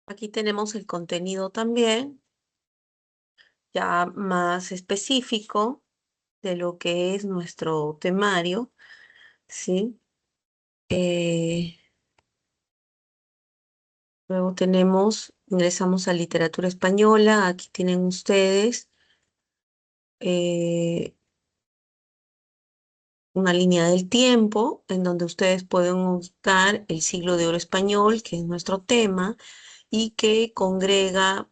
Aquí tenemos el contenido también, ya más específico de lo que es nuestro temario, ¿sí? Eh, Luego ingresamos a literatura española. Aquí tienen ustedes eh, una línea del tiempo en donde ustedes pueden buscar el siglo de oro español, que es nuestro tema, y que congrega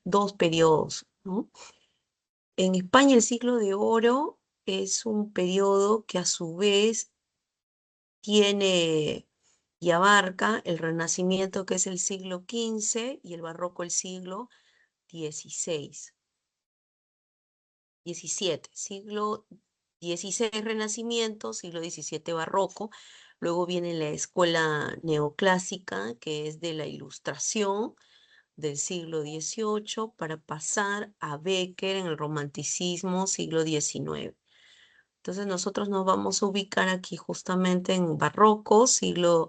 dos periodos, ¿no? En España el siglo de oro es un periodo que a su vez tiene y abarca el Renacimiento, que es el siglo XV, y el Barroco, el siglo XVI, XVII. Siglo XVI Renacimiento, siglo XVII Barroco. Luego viene la escuela neoclásica, que es de la Ilustración del siglo XVIII, para pasar a Bécquer en el Romanticismo, siglo XIX. Entonces nosotros nos vamos a ubicar aquí justamente en Barroco, siglo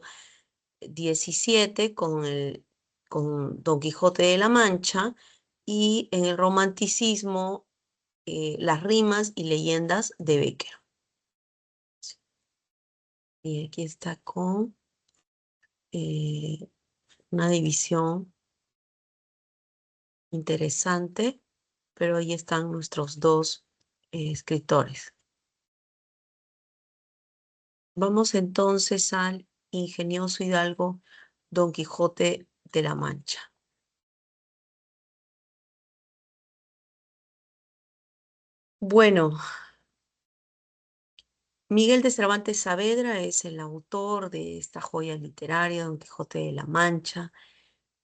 XVII, con Don Quijote de la Mancha, y en el Romanticismo, las rimas y leyendas de Bécquer. Y aquí está con eh, una división interesante, pero ahí están nuestros dos escritores. Vamos entonces al ingenioso hidalgo Don Quijote de la Mancha. Bueno, Miguel de Cervantes Saavedra es el autor de esta joya literaria, Don Quijote de la Mancha.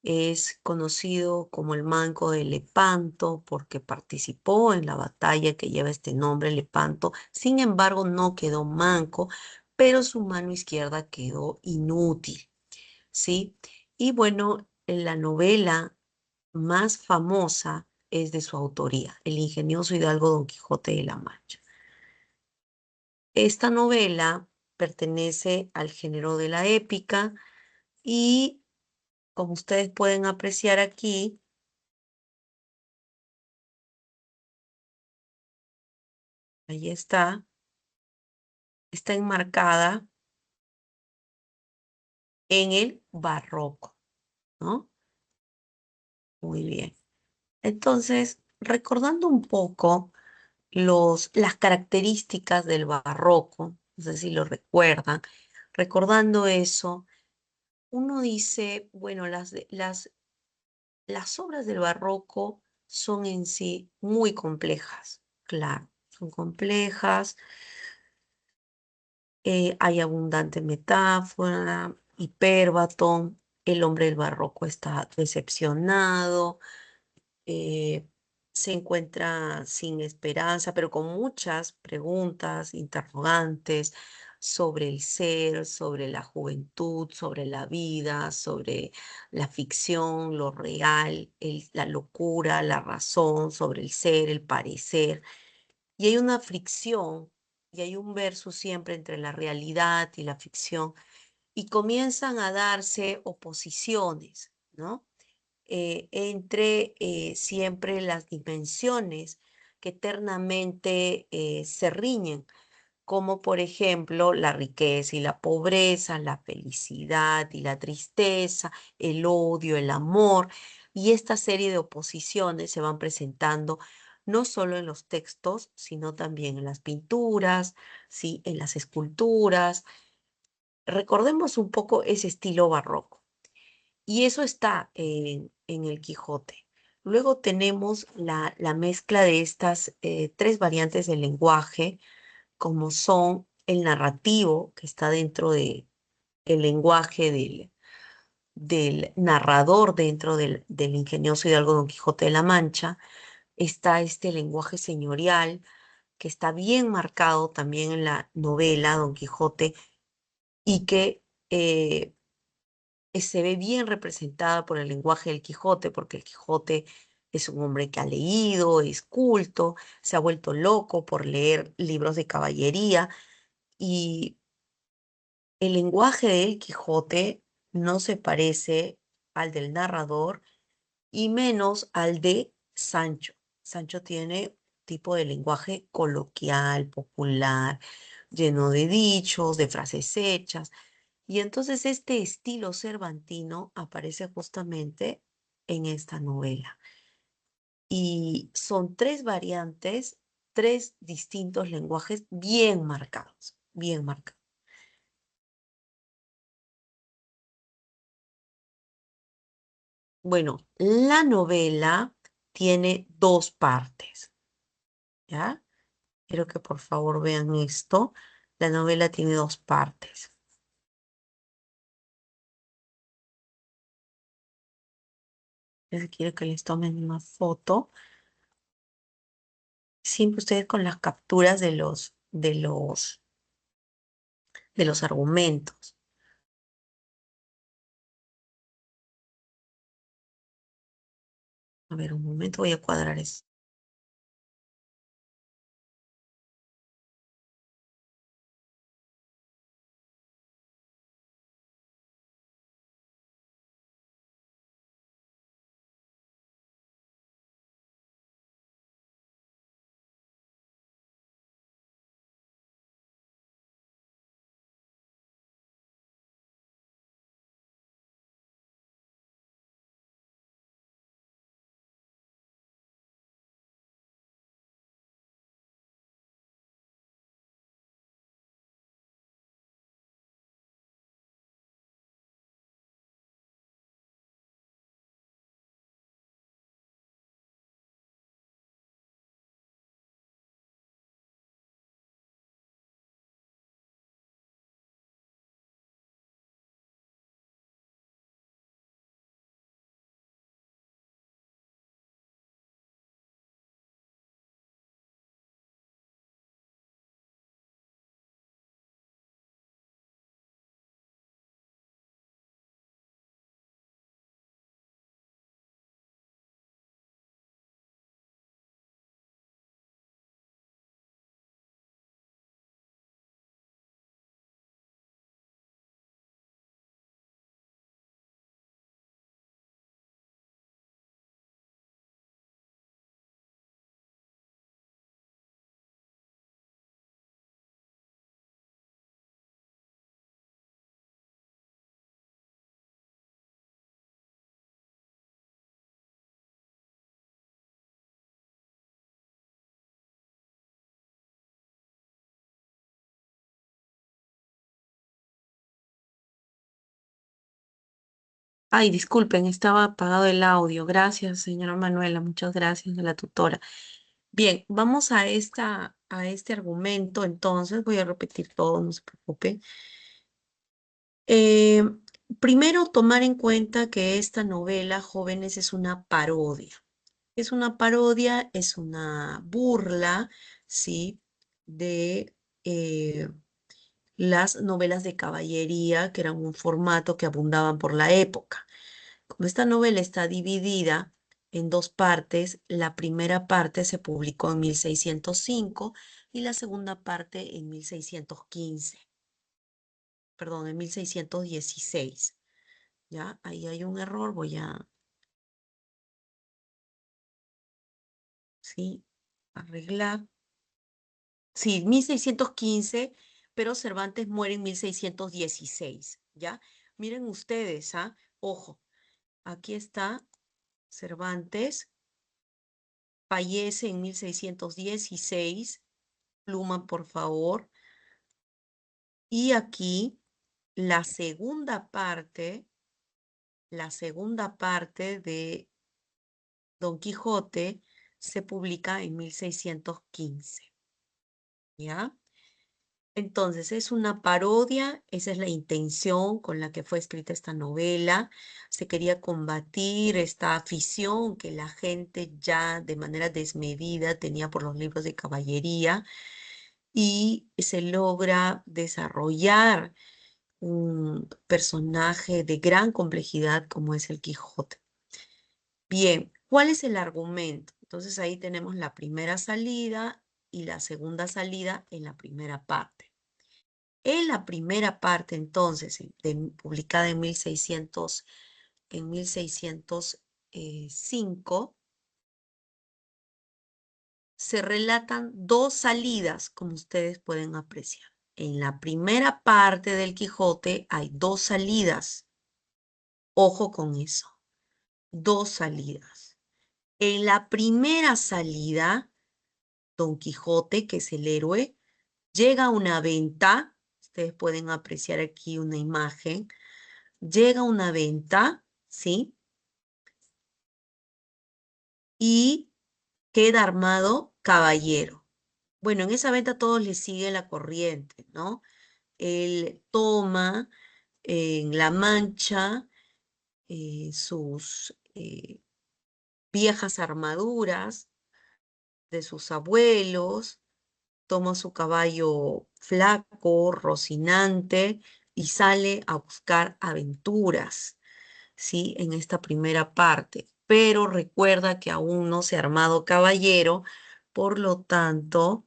Es conocido como el Manco de Lepanto porque participó en la batalla que lleva este nombre, Lepanto. Sin embargo, no quedó manco, pero su mano izquierda quedó inútil, ¿sí? Y bueno, la novela más famosa es de su autoría, El ingenioso hidalgo Don Quijote de la Mancha. Esta novela pertenece al género de la épica y, como ustedes pueden apreciar aquí, ahí está enmarcada en el barroco, ¿no? Muy bien. Entonces, recordando un poco las características del barroco, no sé si lo recuerdan, recordando eso, uno dice, bueno, las obras del barroco son en sí muy complejas, claro, son complejas, hay abundante metáfora, hipérbaton, el hombre del barroco está decepcionado, eh, se encuentra sin esperanza, pero con muchas preguntas, interrogantes sobre el ser, sobre la juventud, sobre la vida, sobre la ficción, lo real, la locura, la razón, sobre el ser, el parecer. Y hay una fricción y hay un verso siempre entre la realidad y la ficción, y comienzan a darse oposiciones, ¿no? Entre siempre las dimensiones que eternamente se riñen, como por ejemplo la riqueza y la pobreza, la felicidad y la tristeza, el odio, el amor, y esta serie de oposiciones se van presentando no solo en los textos, sino también en las pinturas, ¿sí? En las esculturas. Recordemos un poco ese estilo barroco. Y eso está en el Quijote. Luego tenemos la mezcla de estas tres variantes del lenguaje, como son el narrativo, que está dentro del lenguaje del narrador, dentro del ingenioso hidalgo Don Quijote de la Mancha. Está este lenguaje señorial, que está bien marcado también en la novela Don Quijote, y que se ve bien representada por el lenguaje del Quijote, porque el Quijote es un hombre que ha leído, es culto, se ha vuelto loco por leer libros de caballería, y el lenguaje del Quijote no se parece al del narrador y menos al de Sancho. Sancho tiene tipo de lenguaje coloquial, popular, lleno de dichos, de frases hechas. Y entonces este estilo cervantino aparece justamente en esta novela. Y son tres variantes, tres distintos lenguajes bien marcados, bien marcados. Bueno, la novela tiene dos partes, ¿ya? Quiero que por favor vean esto. La novela tiene dos partes. Quiero que les tomen una foto. Siempre ustedes con las capturas de los argumentos. A ver, un momento, voy a cuadrar eso. Ay, disculpen, estaba apagado el audio. Gracias, señora Manuela, muchas gracias a la tutora. Bien, vamos a este argumento, entonces voy a repetir todo, no se preocupe. Eh, Primero, tomar en cuenta que esta novela, Jóvenes, es una parodia. Es una parodia, es una burla, ¿sí? De las novelas de caballería, que eran un formato que abundaban por la época. Como esta novela está dividida en dos partes, la primera parte se publicó en 1605 y la segunda parte en 1615, perdón, en 1616. ¿Ya? Ahí hay un error, voy a, sí, arreglar. Sí, 1615, pero Cervantes muere en 1616, ¿ya? Miren ustedes, ¿ah? Ojo, aquí está Cervantes, fallece en 1616, pluma, por favor. Y aquí la segunda parte de Don Quijote se publica en 1615, ¿ya? Entonces, es una parodia, esa es la intención con la que fue escrita esta novela. Se quería combatir esta afición que la gente ya de manera desmedida tenía por los libros de caballería y se logra desarrollar un personaje de gran complejidad como es el Quijote. Bien, ¿cuál es el argumento? Entonces ahí tenemos la primera salida y la segunda salida en la primera parte. En la primera parte, entonces, publicada en en 1605, se relatan dos salidas, como ustedes pueden apreciar. En la primera parte del Quijote hay dos salidas. Ojo con eso, dos salidas. En la primera salida, Don Quijote, que es el héroe, llega a una venta. Ustedes pueden apreciar aquí una imagen. Llega a una venta, ¿sí? Y queda armado caballero. Bueno, en esa venta todos le siguen la corriente, ¿no? Él toma en La Mancha sus viejas armaduras de sus abuelos, toma su caballo flaco, rocinante, y sale a buscar aventuras, ¿sí? En esta primera parte. Pero recuerda que aún no se ha armado caballero, por lo tanto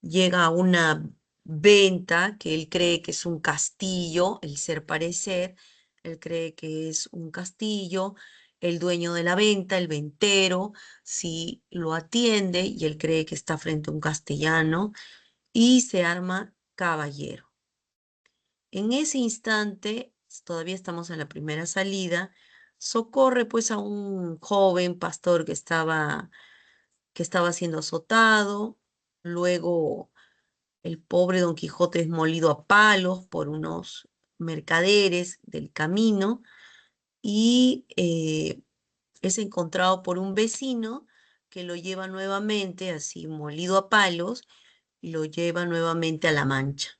llega a una venta que él cree que es un castillo, el ser parecer, él cree que es un castillo, el dueño de la venta, el ventero, sí lo atiende y él cree que está frente a un castellano y se arma caballero. En ese instante, todavía estamos en la primera salida, socorre pues a un joven pastor que estaba siendo azotado, luego el pobre Don Quijote es molido a palos por unos mercaderes del camino y es encontrado por un vecino que lo lleva nuevamente, así molido a palos, y lo lleva nuevamente a La Mancha.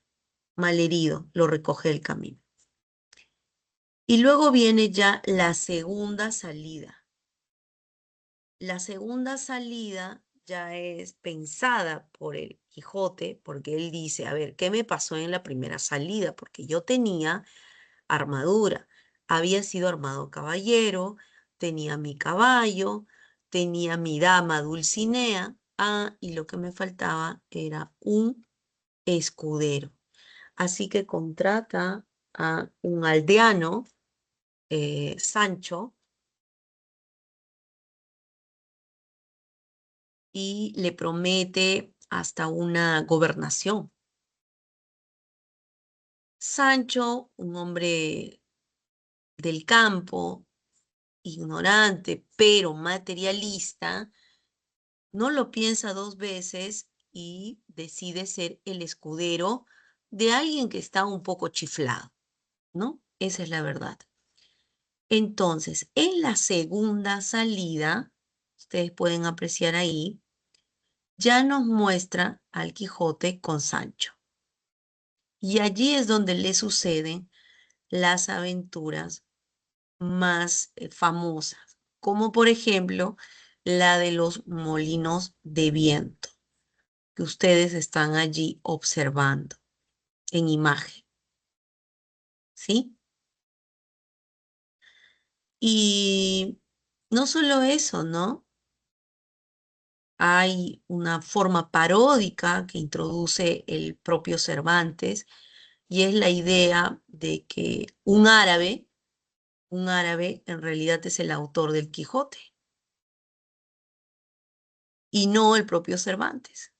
Malherido, lo recoge del camino. Y luego viene ya la segunda salida. La segunda salida ya es pensada por el Quijote, porque él dice, a ver, ¿qué me pasó en la primera salida? Porque yo tenía armadura, había sido armado caballero, tenía mi caballo, tenía mi dama Dulcinea, y lo que me faltaba era un escudero. Así que contrata a un aldeano, Sancho, y le promete hasta una gobernación. Sancho, un hombre del campo, ignorante, pero materialista, no lo piensa dos veces y decide ser el escudero de alguien que está un poco chiflado, ¿no? Esa es la verdad. Entonces, en la segunda salida, ustedes pueden apreciar ahí, ya nos muestra al Quijote con Sancho. Y allí es donde le suceden las aventuras más famosas, como por ejemplo la de los molinos de viento, que ustedes están allí observando en imagen, ¿sí? Y no solo eso, ¿no? Hay una forma paródica que introduce el propio Cervantes y es la idea de que un árabe en realidad es el autor del Quijote y no el propio Cervantes.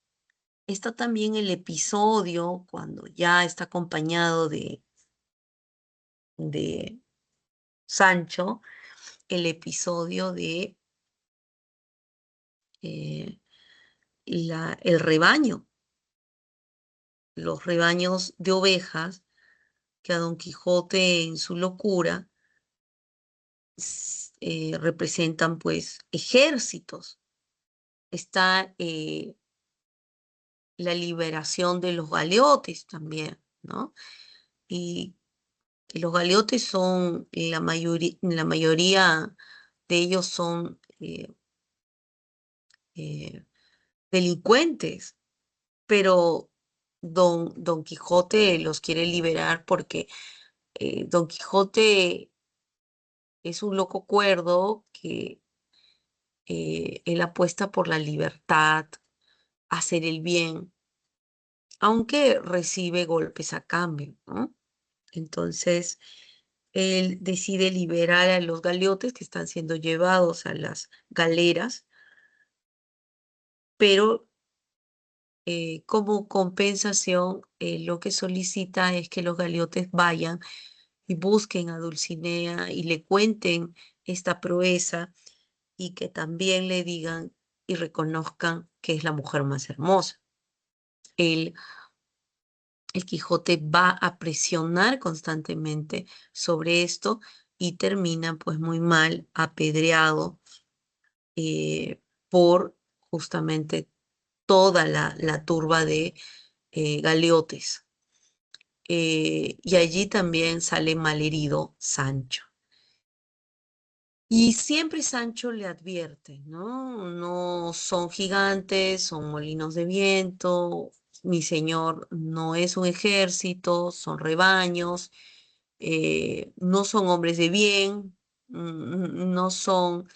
Está también el episodio cuando ya está acompañado de Sancho, el episodio de eh, el rebaño, los rebaños de ovejas que a Don Quijote en su locura representan pues ejércitos. Está la liberación de los galeotes también, ¿no? Y que los galeotes son, la mayoría de ellos son eh, delincuentes, pero Don Quijote los quiere liberar porque Don Quijote es un loco cuerdo que él apuesta por la libertad, hacer el bien, aunque recibe golpes a cambio, ¿no? Entonces, él decide liberar a los galeotes que están siendo llevados a las galeras, pero como compensación, lo que solicita es que los galeotes vayan y busquen a Dulcinea y le cuenten esta proeza y que también le digan y reconozcan que es la mujer más hermosa. El, el Quijote va a presionar constantemente sobre esto y termina pues muy mal, apedreado eh, por justamente toda la turba de galeotes. Y allí también sale malherido Sancho. Y siempre Sancho le advierte, ¿no? No son gigantes, son molinos de viento, mi señor no es un ejército, son rebaños, no son hombres de bien, no son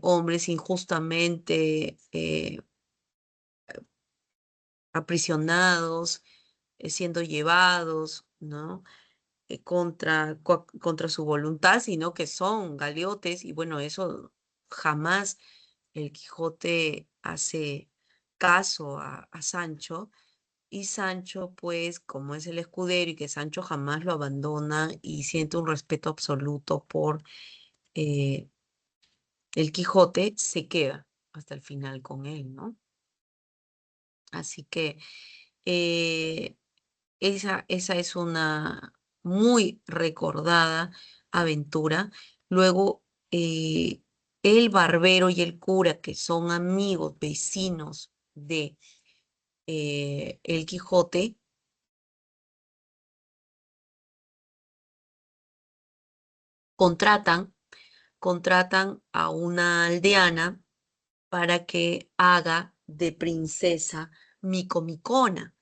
hombres injustamente aprisionados, siendo llevados, ¿no? Contra su voluntad, sino que son galeotes y bueno, eso jamás el Quijote hace caso a Sancho y Sancho, pues como es el escudero y que Sancho jamás lo abandona y siente un respeto absoluto por eh, el Quijote, se queda hasta el final con él, ¿no? Así que eh, esa es una muy recordada aventura. Luego, el barbero y el cura, que son amigos, vecinos de El Quijote, contratan, contratan a una aldeana para que haga de princesa Micomicona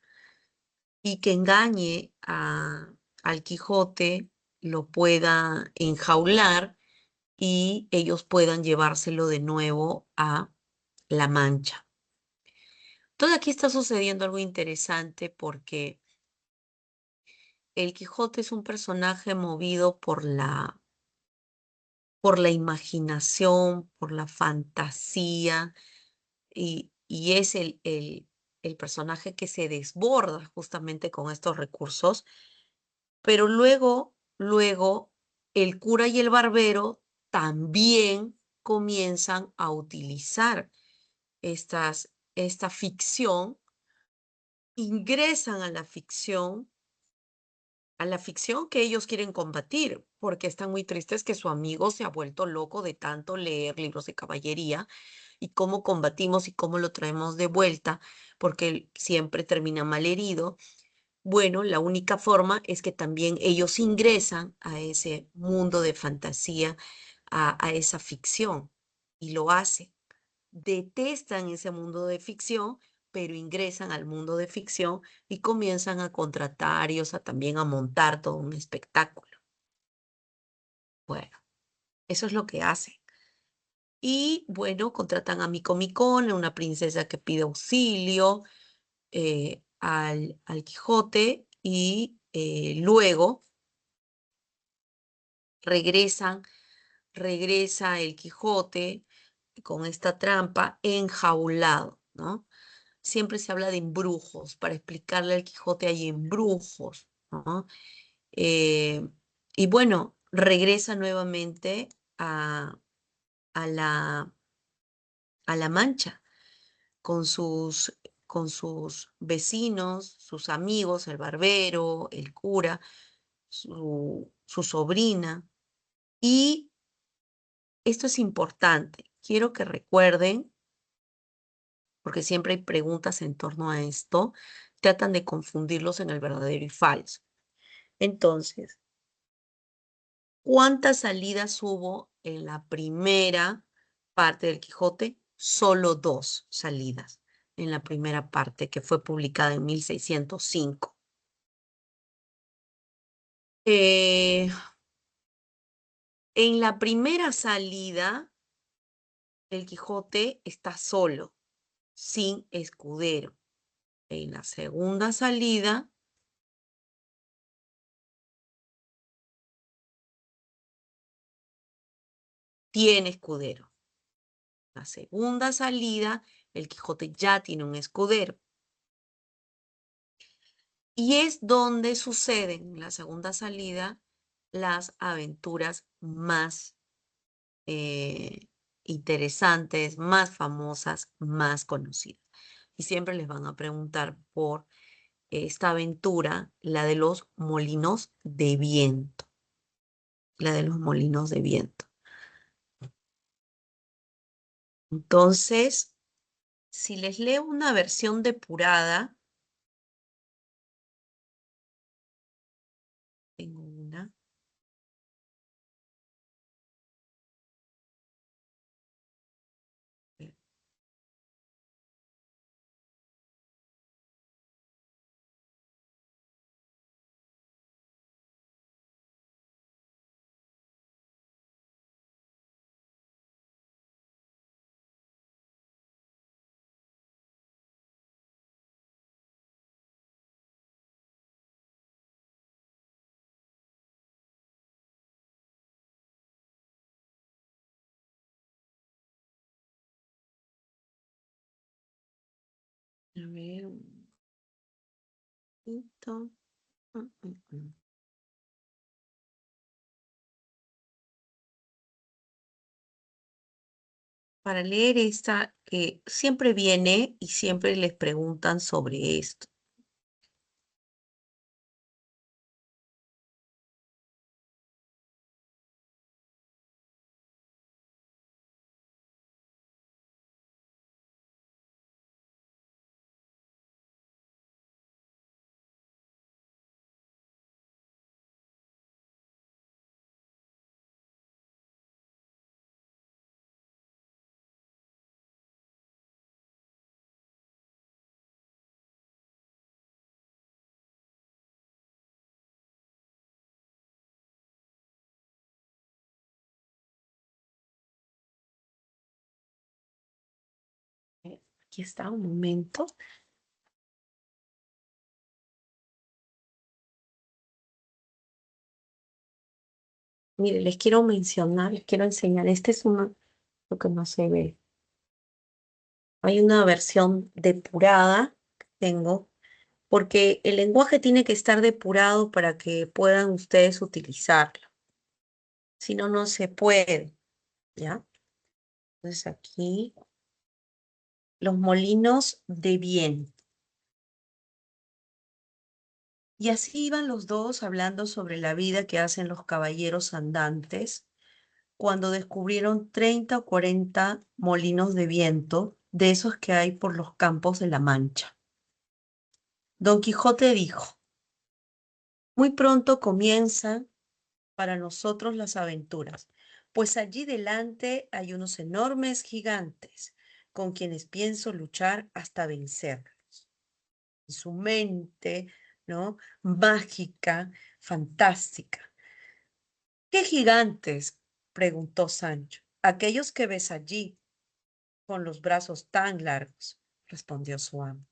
y que engañe al Quijote, lo pueda enjaular y ellos puedan llevárselo de nuevo a La Mancha. Todo aquí está sucediendo algo interesante porque el Quijote es un personaje movido por la imaginación, por la fantasía, y es el personaje que se desborda justamente con estos recursos, pero luego, el cura y el barbero también comienzan a utilizar esta ficción, ingresan a la ficción que ellos quieren combatir, porque están muy tristes que su amigo se ha vuelto loco de tanto leer libros de caballería y cómo combatimos y cómo lo traemos de vuelta, porque él siempre termina mal herido. Bueno, la única forma es que también ellos ingresan a ese mundo de fantasía, a esa ficción, y lo hacen. Detestan ese mundo de ficción, pero ingresan al mundo de ficción y comienzan a contratar y o sea, también a montar todo un espectáculo. Bueno, eso es lo que hacen. Y bueno, contratan a Micomicona, una princesa que pide auxilio al Quijote y luego regresan, regresa el Quijote con esta trampa enjaulado, ¿no? Siempre se habla de embrujos, para explicarle al Quijote hay embrujos, ¿no? Eh, y bueno, regresa nuevamente a la, a La Mancha con sus vecinos, sus amigos, el barbero, el cura, su sobrina. Y esto es importante, quiero que recuerden, porque siempre hay preguntas en torno a esto, tratan de confundirlos en el verdadero y falso. Entonces, ¿cuántas salidas hubo en la primera parte del Quijote? Solo dos salidas en la primera parte, que fue publicada en 1605. Eh, en la primera salida, el Quijote está solo, sin escudero. En la segunda salida, tiene escudero. La segunda salida, el Quijote ya tiene un escudero. Y es donde suceden en la segunda salida las aventuras más interesantes, más famosas, más conocidas. Y siempre les van a preguntar por esta aventura, la de los molinos de viento. La de los molinos de viento. Entonces, si les leo una versión depurada, tengo una. A ver, un poquito. Mm. Para leer esta, que siempre viene y siempre les preguntan sobre esto. Aquí está, un momento. Mire, les quiero mencionar, les quiero enseñar. Este es lo que no se ve. Hay una versión depurada que tengo, porque el lenguaje tiene que estar depurado para que puedan ustedes utilizarlo. Si no, no se puede, ¿ya? Entonces aquí, los molinos de viento. Y así iban los dos hablando sobre la vida que hacen los caballeros andantes cuando descubrieron 30 o 40 molinos de viento de esos que hay por los campos de la Mancha. Don Quijote dijo, muy pronto comienzan para nosotros las aventuras, pues allí delante hay unos enormes gigantes con quienes pienso luchar hasta vencerlos. En su mente, ¿no? Mágica, fantástica. ¿Qué gigantes? Preguntó Sancho. Aquellos que ves allí, con los brazos tan largos, respondió su amo.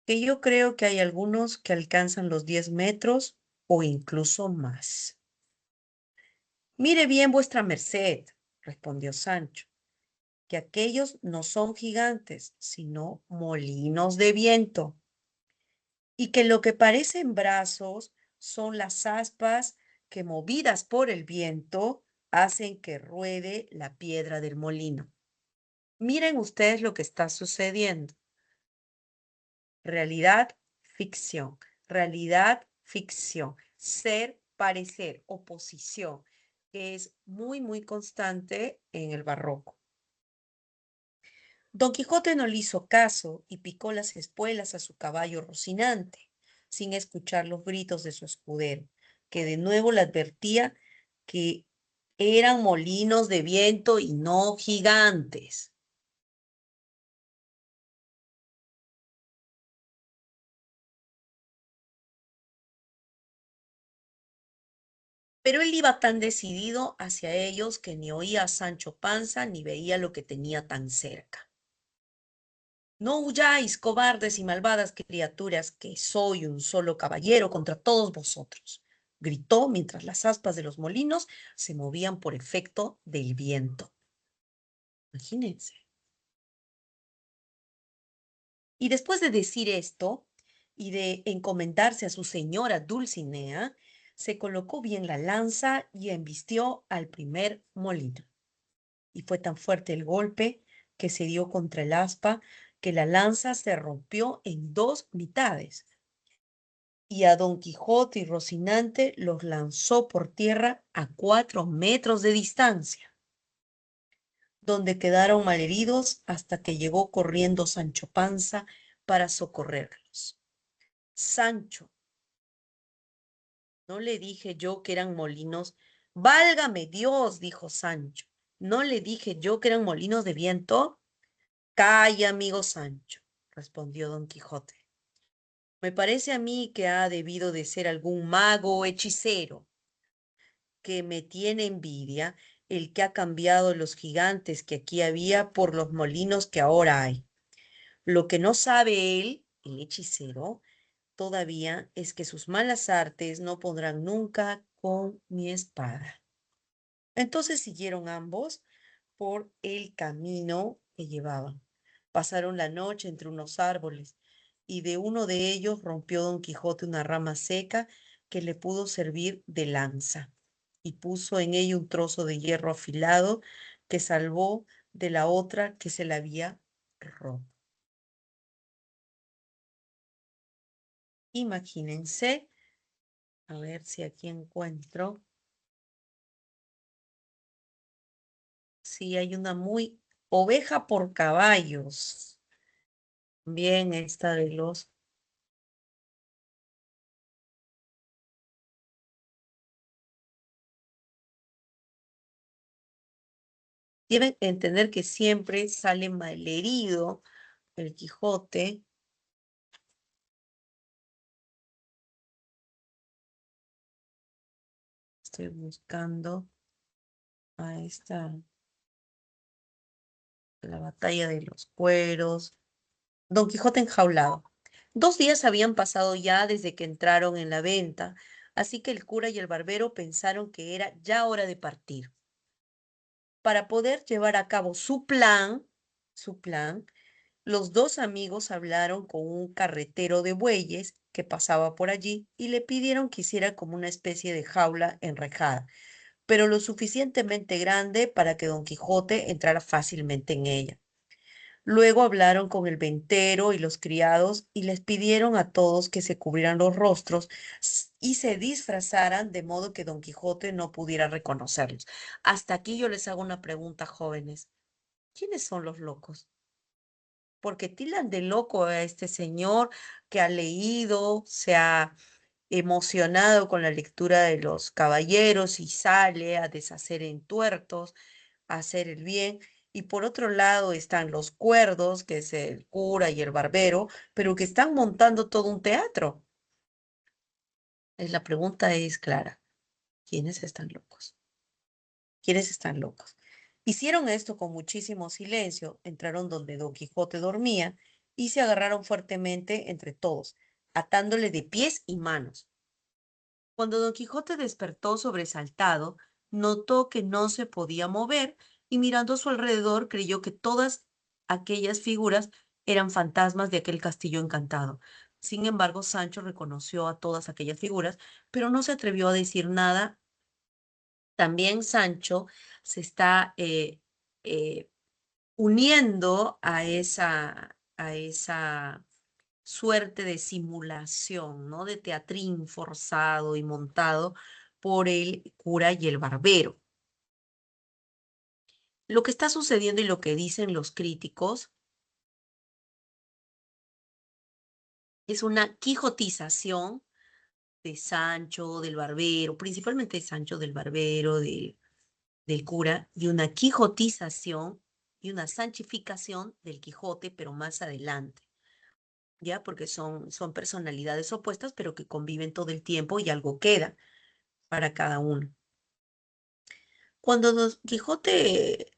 Que yo creo que hay algunos que alcanzan los 10 metros o incluso más. Mire bien vuestra merced, respondió Sancho, que aquellos no son gigantes, sino molinos de viento, y que lo que parecen brazos son las aspas que, movidas por el viento, hacen que ruede la piedra del molino. Miren ustedes lo que está sucediendo. Realidad, ficción. Realidad, ficción. Ser, parecer, oposición, que es muy, muy constante en el barroco. Don Quijote no le hizo caso y picó las espuelas a su caballo Rocinante, sin escuchar los gritos de su escudero, que de nuevo le advertía que eran molinos de viento y no gigantes. Pero él iba tan decidido hacia ellos que ni oía a Sancho Panza ni veía lo que tenía tan cerca. No huyáis, cobardes y malvadas criaturas, que soy un solo caballero contra todos vosotros, gritó mientras las aspas de los molinos se movían por efecto del viento. Imagínense. Y después de decir esto y de encomendarse a su señora Dulcinea, se colocó bien la lanza y embistió al primer molino. Y fue tan fuerte el golpe que se dio contra el aspa que la lanza se rompió en dos mitades. Y a Don Quijote y Rocinante los lanzó por tierra a 4 metros de distancia, donde quedaron malheridos hasta que llegó corriendo Sancho Panza para socorrerlos. Sancho, ¿no le dije yo que eran molinos? Válgame Dios, dijo Sancho. ¿No le dije yo que eran molinos de viento? Calla, amigo Sancho, respondió Don Quijote. Me parece a mí que ha debido de ser algún mago o hechicero que me tiene envidia el que ha cambiado los gigantes que aquí había por los molinos que ahora hay. Lo que no sabe él, el hechicero, todavía es que sus malas artes no podrán nunca con mi espada. Entonces siguieron ambos por el camino que llevaban. Pasaron la noche entre unos árboles y de uno de ellos rompió Don Quijote una rama seca que le pudo servir de lanza y puso en ella un trozo de hierro afilado que salvó de la otra que se le había roto. Imagínense, a ver si aquí encuentro, si hay una muy oveja por caballos. Bien, esta de los deben entender que siempre sale malherido el Quijote. Estoy buscando a esta, la batalla de los cueros. Don Quijote enjaulado. 2 días habían pasado ya desde que entraron en la venta, así que el cura y el barbero pensaron que era ya hora de partir. Para poder llevar a cabo su plan, los dos amigos hablaron con un carretero de bueyes que pasaba por allí y le pidieron que hiciera como una especie de jaula enrejada, pero lo suficientemente grande para que Don Quijote entrara fácilmente en ella. Luego hablaron con el ventero y los criados y les pidieron a todos que se cubrieran los rostros y se disfrazaran de modo que Don Quijote no pudiera reconocerlos. Hasta aquí yo les hago una pregunta, jóvenes. ¿Quiénes son los locos? Porque tildan de loco a este señor que ha leído, se ha emocionado con la lectura de los caballeros y sale a deshacer entuertos, a hacer el bien. Y por otro lado están los cuerdos, que es el cura y el barbero, pero que están montando todo un teatro. La pregunta es clara. ¿Quiénes están locos? ¿Quiénes están locos? Hicieron esto con muchísimo silencio, entraron donde Don Quijote dormía y se agarraron fuertemente entre todos, atándole de pies y manos. Cuando Don Quijote despertó sobresaltado, notó que no se podía mover y mirando a su alrededor creyó que todas aquellas figuras eran fantasmas de aquel castillo encantado. Sin embargo, Sancho reconoció a todas aquellas figuras, pero no se atrevió a decir nada. También Sancho se está eh, uniendo a esa suerte de simulación, ¿no? De teatrín forzado y montado por el cura y el barbero. Lo que está sucediendo y lo que dicen los críticos es una quijotización de Sancho, del barbero, principalmente de Sancho, del barbero, del cura, y una quijotización y una sanchificación del Quijote, pero más adelante. ¿Ya? Porque son personalidades opuestas, pero que conviven todo el tiempo y algo queda para cada uno. Cuando Don Quijote,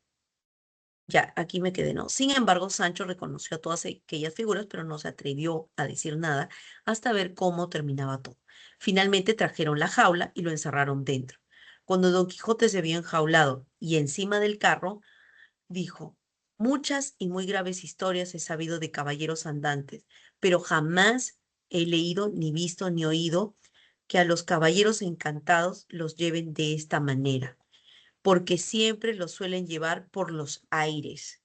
ya, aquí me quedé, ¿no? Sin embargo, Sancho reconoció a todas aquellas figuras, pero no se atrevió a decir nada hasta ver cómo terminaba todo. Finalmente trajeron la jaula y lo encerraron dentro. Cuando Don Quijote se vio enjaulado y encima del carro, dijo: muchas y muy graves historias he sabido de caballeros andantes, pero jamás he leído, ni visto, ni oído que a los caballeros encantados los lleven de esta manera, porque siempre los suelen llevar por los aires,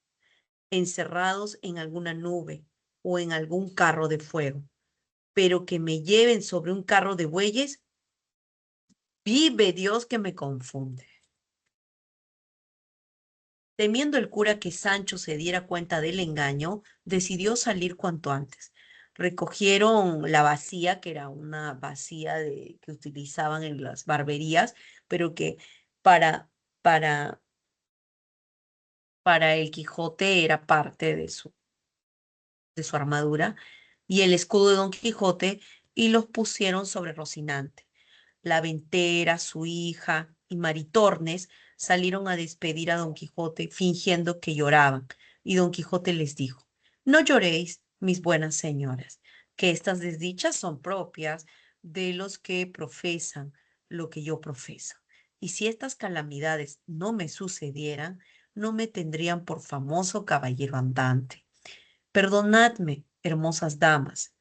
encerrados en alguna nube o en algún carro de fuego, pero que me lleven sobre un carro de bueyes, vive Dios que me confunde. Temiendo el cura que Sancho se diera cuenta del engaño, decidió salir cuanto antes. Recogieron la bacía, que era una bacía que utilizaban en las barberías, pero que para, para, para el Quijote era parte de su armadura, y el escudo de Don Quijote, y los pusieron sobre Rocinante. La ventera, su hija y Maritornes salieron a despedir a Don Quijote fingiendo que lloraban, y Don Quijote les dijo: no lloréis, mis buenas señoras, que estas desdichas son propias de los que profesan lo que yo profeso. Y si estas calamidades no me sucedieran, no me tendrían por famoso caballero andante. Perdonadme, hermosas damas,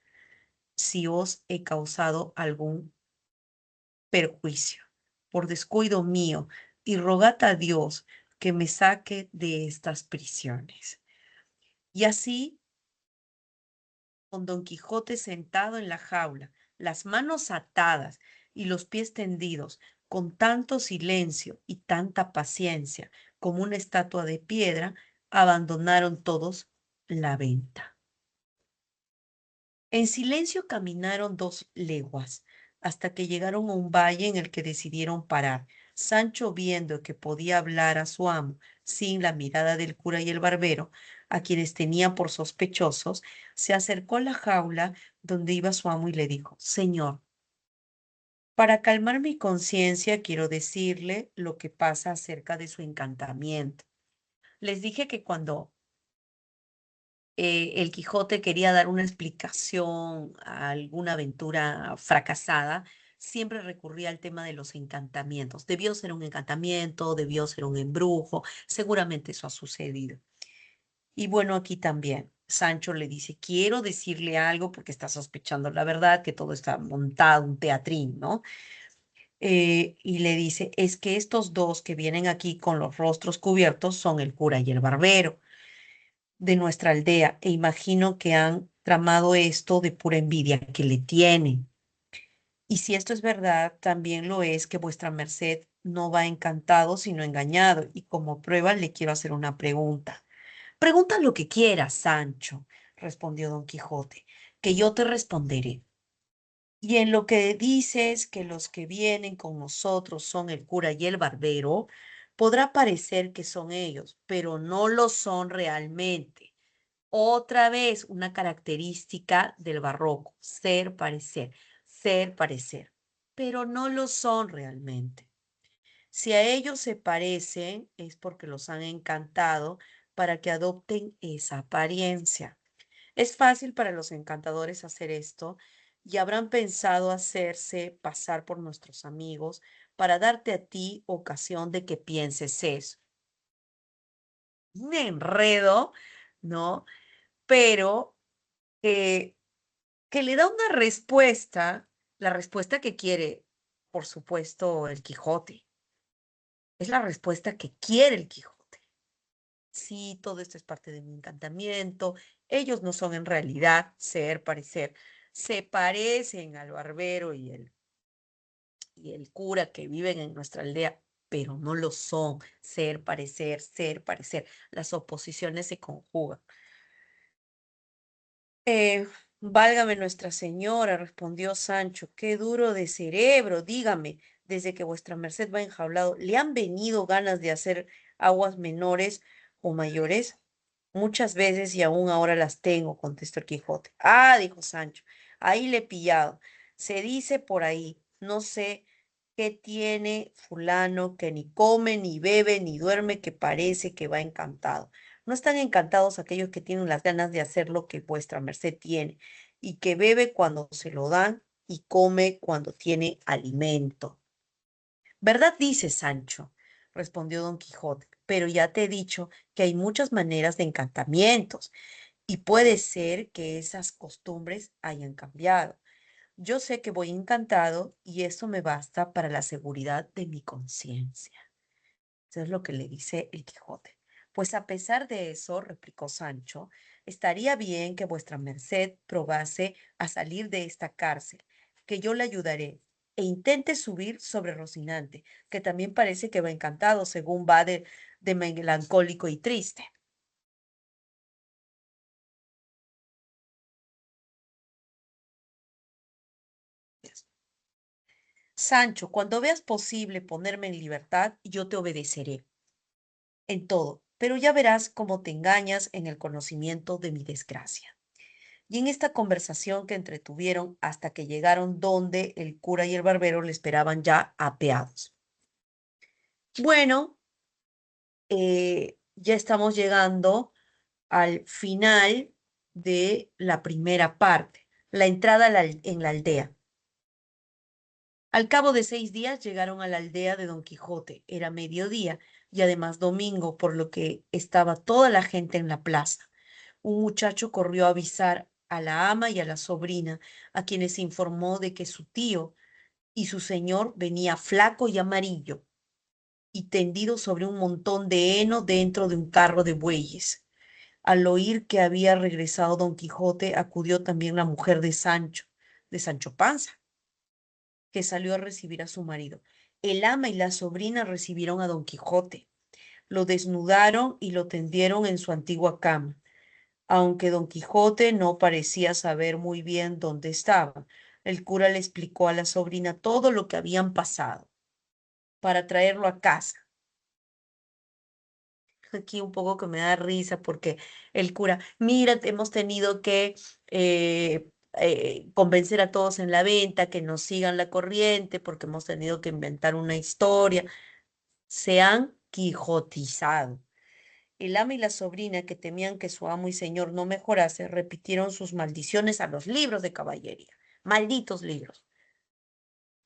si os he causado algún perjuicio por descuido mío, y rogad a Dios que me saque de estas prisiones. Y así, con Don Quijote sentado en la jaula, las manos atadas y los pies tendidos, con tanto silencio y tanta paciencia como una estatua de piedra, abandonaron todos la venta. En silencio caminaron 2 leguas, hasta que llegaron a un valle en el que decidieron parar. Sancho, viendo que podía hablar a su amo sin la mirada del cura y el barbero, a quienes tenía por sospechosos, se acercó a la jaula donde iba su amo y le dijo: señor, para calmar mi conciencia quiero decirle lo que pasa acerca de su encantamiento. Les dije que cuando el Quijote quería dar una explicación a alguna aventura fracasada, siempre recurría al tema de los encantamientos. Debió ser un encantamiento, debió ser un embrujo, seguramente eso ha sucedido. Y bueno, aquí también. Sancho le dice: quiero decirle algo porque está sospechando la verdad, que todo está montado, un teatrín, ¿no? Y le dice: es que estos dos que vienen aquí con los rostros cubiertos son el cura y el barbero de nuestra aldea, e imagino que han tramado esto de pura envidia que le tienen. Y si esto es verdad, también lo es que vuestra merced no va encantado, sino engañado. Y como prueba le quiero hacer una pregunta. Pregunta lo que quieras, Sancho, respondió Don Quijote, que yo te responderé. Y en lo que dices que los que vienen con nosotros son el cura y el barbero, podrá parecer que son ellos, pero no lo son realmente. Otra vez, una característica del barroco: ser, parecer, pero no lo son realmente. Si a ellos se parecen, es porque los han encantado para que adopten esa apariencia. Es fácil para los encantadores hacer esto, y habrán pensado hacerse pasar por nuestros amigos para darte a ti ocasión de que pienses eso. Un enredo, ¿no? Pero eh, que le da una respuesta, la respuesta que quiere, por supuesto, el Quijote. Es la respuesta que quiere el Quijote. Sí, todo esto es parte de mi encantamiento. Ellos no son en realidad ser, parecer. Se parecen al barbero y el cura que viven en nuestra aldea, pero no lo son. Ser, parecer, ser, parecer. Las oposiciones se conjugan. Válgame Nuestra Señora, respondió Sancho, qué duro de cerebro, dígame, desde que vuestra merced va enjaulado, ¿le han venido ganas de hacer aguas menores o mayores? Muchas veces y aún ahora las tengo, contestó el Quijote. Ah, dijo Sancho, ahí le he pillado. Se dice por ahí, no sé qué tiene fulano, que ni come, ni bebe, ni duerme, que parece que va encantado. No están encantados aquellos que tienen las ganas de hacer lo que vuestra merced tiene, y que bebe cuando se lo dan, y come cuando tiene alimento. ¿Verdad dices, Sancho? Respondió don Quijote, pero ya te he dicho que hay muchas maneras de encantamientos y puede ser que esas costumbres hayan cambiado. Yo sé que voy encantado y eso me basta para la seguridad de mi conciencia. Eso es lo que le dice el Quijote. Pues a pesar de eso, replicó Sancho, estaría bien que vuestra merced probase a salir de esta cárcel, que yo le ayudaré, e intente subir sobre Rocinante, que también parece que va encantado, según va de melancólico y triste. Sancho, cuando veas posible ponerme en libertad, yo te obedeceré en todo, pero ya verás cómo te engañas en el conocimiento de mi desgracia. Y en esta conversación que entretuvieron hasta que llegaron donde el cura y el barbero le esperaban ya apeados. Bueno, ya estamos llegando al final de la primera parte, la entrada en la aldea. Al cabo de 6 días llegaron a la aldea de Don Quijote. Era mediodía y además domingo, por lo que estaba toda la gente en la plaza. Un muchacho corrió a avisar a la ama y a la sobrina, a quienes informó de que su tío y su señor venía flaco y amarillo y tendido sobre un montón de heno dentro de un carro de bueyes. Al oír que había regresado Don Quijote, acudió también la mujer de Sancho Panza, que salió a recibir a su marido. El ama y la sobrina recibieron a Don Quijote, lo desnudaron y lo tendieron en su antigua cama, aunque Don Quijote no parecía saber muy bien dónde estaba. El cura le explicó a la sobrina todo lo que habían pasado para traerlo a casa. Aquí un poco que me da risa porque el cura, mira, hemos tenido que convencer a todos en la venta que nos sigan la corriente porque hemos tenido que inventar una historia. Se han quijotizado. El ama y la sobrina, que temían que su amo y señor no mejorase, repitieron sus maldiciones a los libros de caballería. Malditos libros.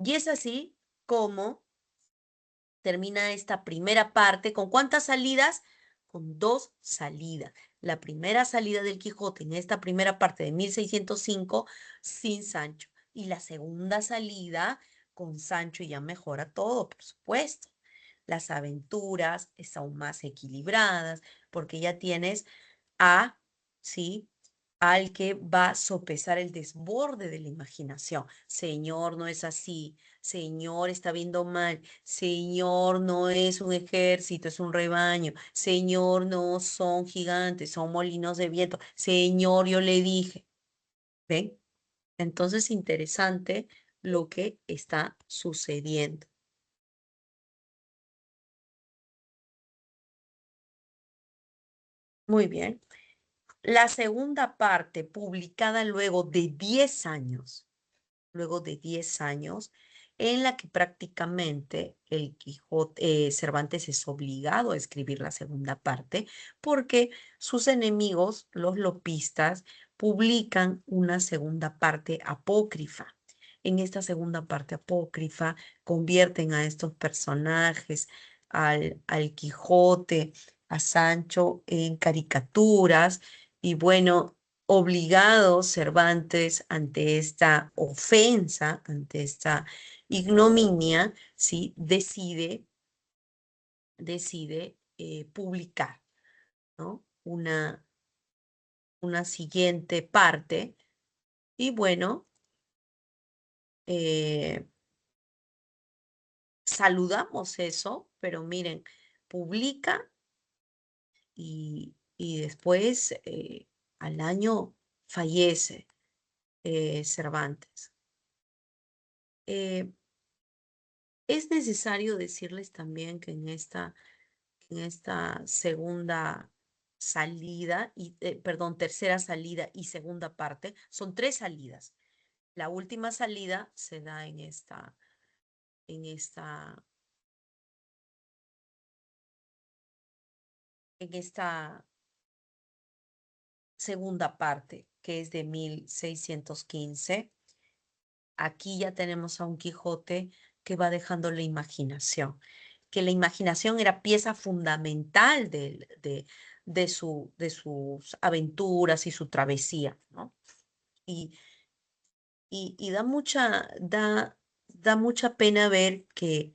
Y es así como termina esta primera parte. ¿Con cuántas salidas? Con dos salidas. La primera salida del Quijote en esta primera parte de 1605 sin Sancho. Y la segunda salida con Sancho y ya mejora todo, por supuesto. Las aventuras están más equilibradas porque ya tienes a, ¿sí? Al que va a sopesar el desborde de la imaginación. Señor, no es así. Señor, está viendo mal. Señor, no es un ejército, es un rebaño. Señor, no son gigantes, son molinos de viento. Señor, yo le dije. ¿Ven? Entonces, interesante lo que está sucediendo. Muy bien. La segunda parte, publicada luego de 10 años, en la que prácticamente el Quijote, Cervantes es obligado a escribir la segunda parte, porque sus enemigos, los lopistas, publican una segunda parte apócrifa. En esta segunda parte apócrifa convierten a estos personajes, al Quijote, a Sancho, en caricaturas y bueno, obligado Cervantes ante esta ofensa, ante esta ignominia, ¿sí? Decide publicar, ¿no? Una siguiente parte y bueno, eh, saludamos eso, pero miren, publica y después al año fallece Cervantes. Eh, Es necesario decirles también que en esta segunda salida, perdón, tercera salida y segunda parte, son tres salidas. La última salida se da en esta, en esta segunda parte, que es de 1615 aquí ya tenemos a un Quijote que va dejando la imaginación, que la imaginación era pieza fundamental de sus aventuras y su travesía, ¿no? Y, y da mucha pena ver que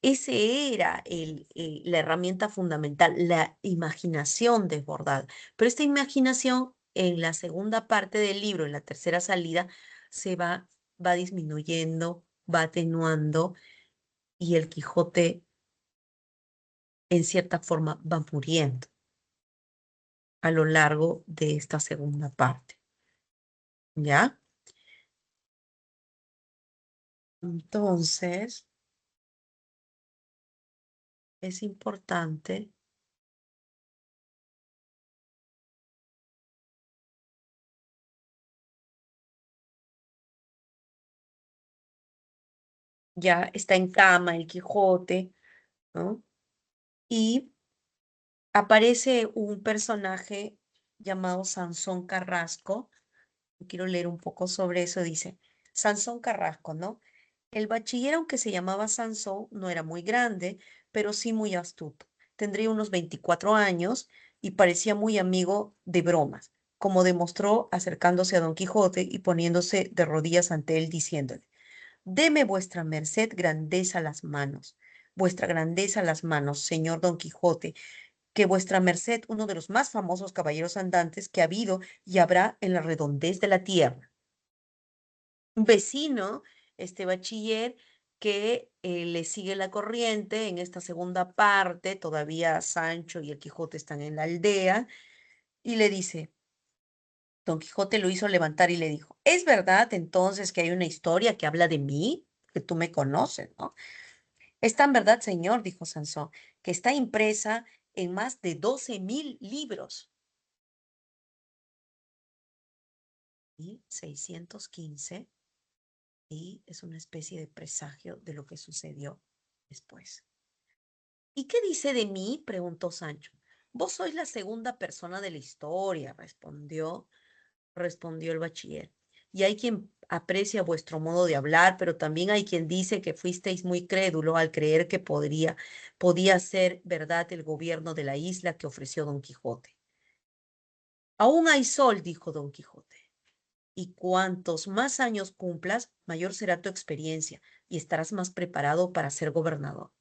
ese era la herramienta fundamental, la imaginación desbordada. Pero esta imaginación en la segunda parte del libro, en la tercera salida, se va disminuyendo, va atenuando y el Quijote en cierta forma va muriendo a lo largo de esta segunda parte. ¿Ya? Entonces, es importante, ya está en cama el Quijote, ¿no? Y aparece un personaje llamado Sansón Carrasco. Quiero leer un poco sobre eso. Dice, Sansón Carrasco, ¿no? El bachiller, aunque se llamaba Sansón, no era muy grande, pero sí muy astuto. Tendría unos 24 años y parecía muy amigo de bromas, como demostró acercándose a Don Quijote y poniéndose de rodillas ante él, diciéndole, deme vuestra merced grandeza las manos, vuestra grandeza las manos, señor Don Quijote, que vuestra merced, uno de los más famosos caballeros andantes que ha habido y habrá en la redondez de la tierra. Un vecino, este bachiller, que le sigue la corriente en esta segunda parte, todavía Sancho y el Quijote están en la aldea, y le dice, Don Quijote lo hizo levantar y le dijo, ¿es verdad entonces que hay una historia que habla de mí? Que tú me conoces, ¿no? Es tan verdad, señor, dijo Sansón, que está impresa en más de 12.000 libros. Y 615, y es una especie de presagio de lo que sucedió después. ¿Y qué dice de mí? Preguntó Sancho. Vos sois la segunda persona de la historia, respondió el bachiller. Y hay quien aprecia vuestro modo de hablar, pero también hay quien dice que fuisteis muy crédulo al creer que podía ser verdad el gobierno de la isla que ofreció Don Quijote. Aún hay sol, dijo Don Quijote. Y cuantos más años cumplas, mayor será tu experiencia y estarás más preparado para ser gobernador.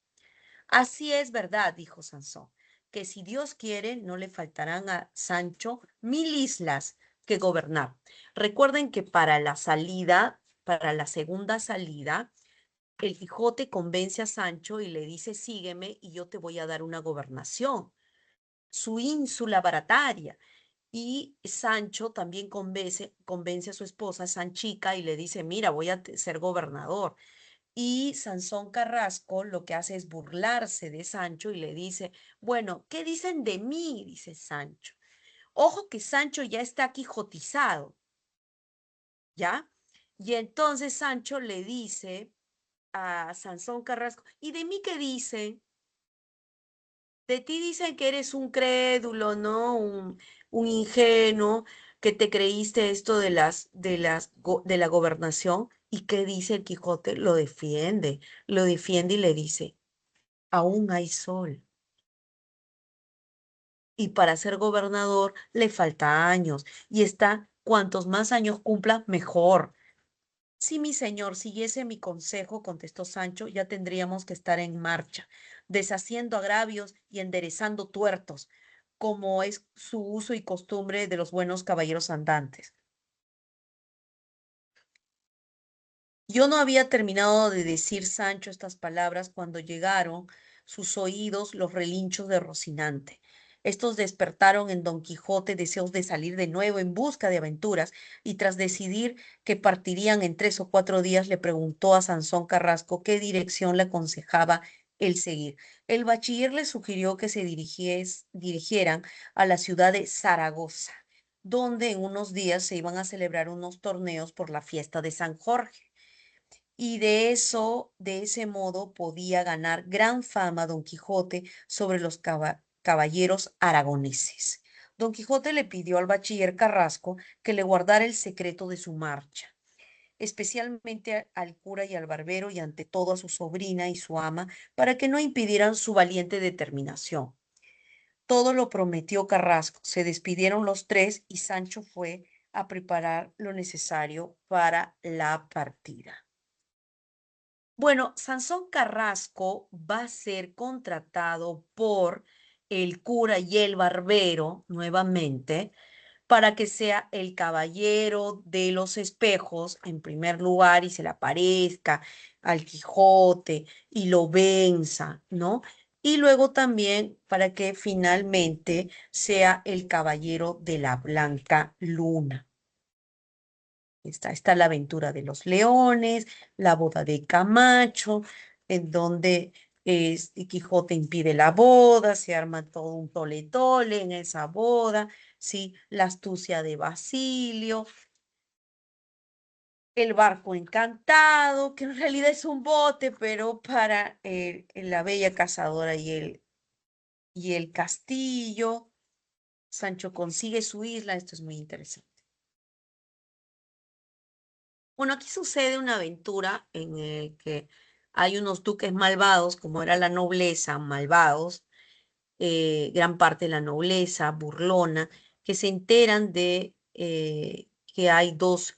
Así es verdad, dijo Sansón, que si Dios quiere, no le faltarán a Sancho 1.000 islas que gobernar. Recuerden que para la segunda salida, el Quijote convence a Sancho y le dice, sígueme y yo te voy a dar una gobernación, su ínsula barataria. Y Sancho también convence a su esposa Sanchica y le dice, mira, voy a ser gobernador. Y Sansón Carrasco lo que hace es burlarse de Sancho y le dice, bueno, ¿qué dicen de mí? Dice Sancho. Ojo que Sancho ya está quijotizado, ¿ya? Y entonces Sancho le dice a Sansón Carrasco, ¿y de mí qué dicen? De ti dicen que eres un crédulo, ¿no? Un ingenuo, que te creíste esto de la gobernación. ¿Y qué dice el Quijote? Lo defiende y le dice, aún hay sol. Y para ser gobernador le falta años. Y está, cuantos más años cumpla, mejor. Si mi señor siguiese mi consejo, contestó Sancho, ya tendríamos que estar en marcha, deshaciendo agravios y enderezando tuertos, como es su uso y costumbre de los buenos caballeros andantes. Yo no había terminado de decir Sancho estas palabras cuando llegaron sus oídos los relinchos de Rocinante. Estos despertaron en Don Quijote deseos de salir de nuevo en busca de aventuras, y tras decidir que partirían en 3 o 4 días, le preguntó a Sansón Carrasco qué dirección le aconsejaba el seguir. El bachiller le sugirió que se dirigieran a la ciudad de Zaragoza, donde en unos días se iban a celebrar unos torneos por la fiesta de San Jorge. Y de ese modo podía ganar gran fama Don Quijote sobre los caballeros aragoneses. Don Quijote le pidió al bachiller Carrasco que le guardara el secreto de su marcha. especialmente al cura y al barbero y ante todo a su sobrina y su ama, para que no impidieran su valiente determinación. Todo lo prometió Carrasco. Se despidieron los tres y Sancho fue a preparar lo necesario para la partida. Bueno, Sansón Carrasco va a ser contratado por el cura y el barbero nuevamente para que sea el caballero de los espejos en primer lugar y se le aparezca al Quijote y lo venza, ¿no? Y luego también para que finalmente sea el caballero de la Blanca Luna. Está la aventura de los leones, la boda de Camacho, en donde Quijote impide la boda, se arma todo un tole-tole en esa boda, ¿sí? La astucia de Basilio, el barco encantado, que en realidad es un bote, pero para la bella cazadora y el castillo, Sancho consigue su isla, esto es muy interesante. Bueno, aquí sucede una aventura en el que hay unos duques malvados, como era la nobleza, malvados, gran parte de la nobleza burlona, que se enteran de que hay dos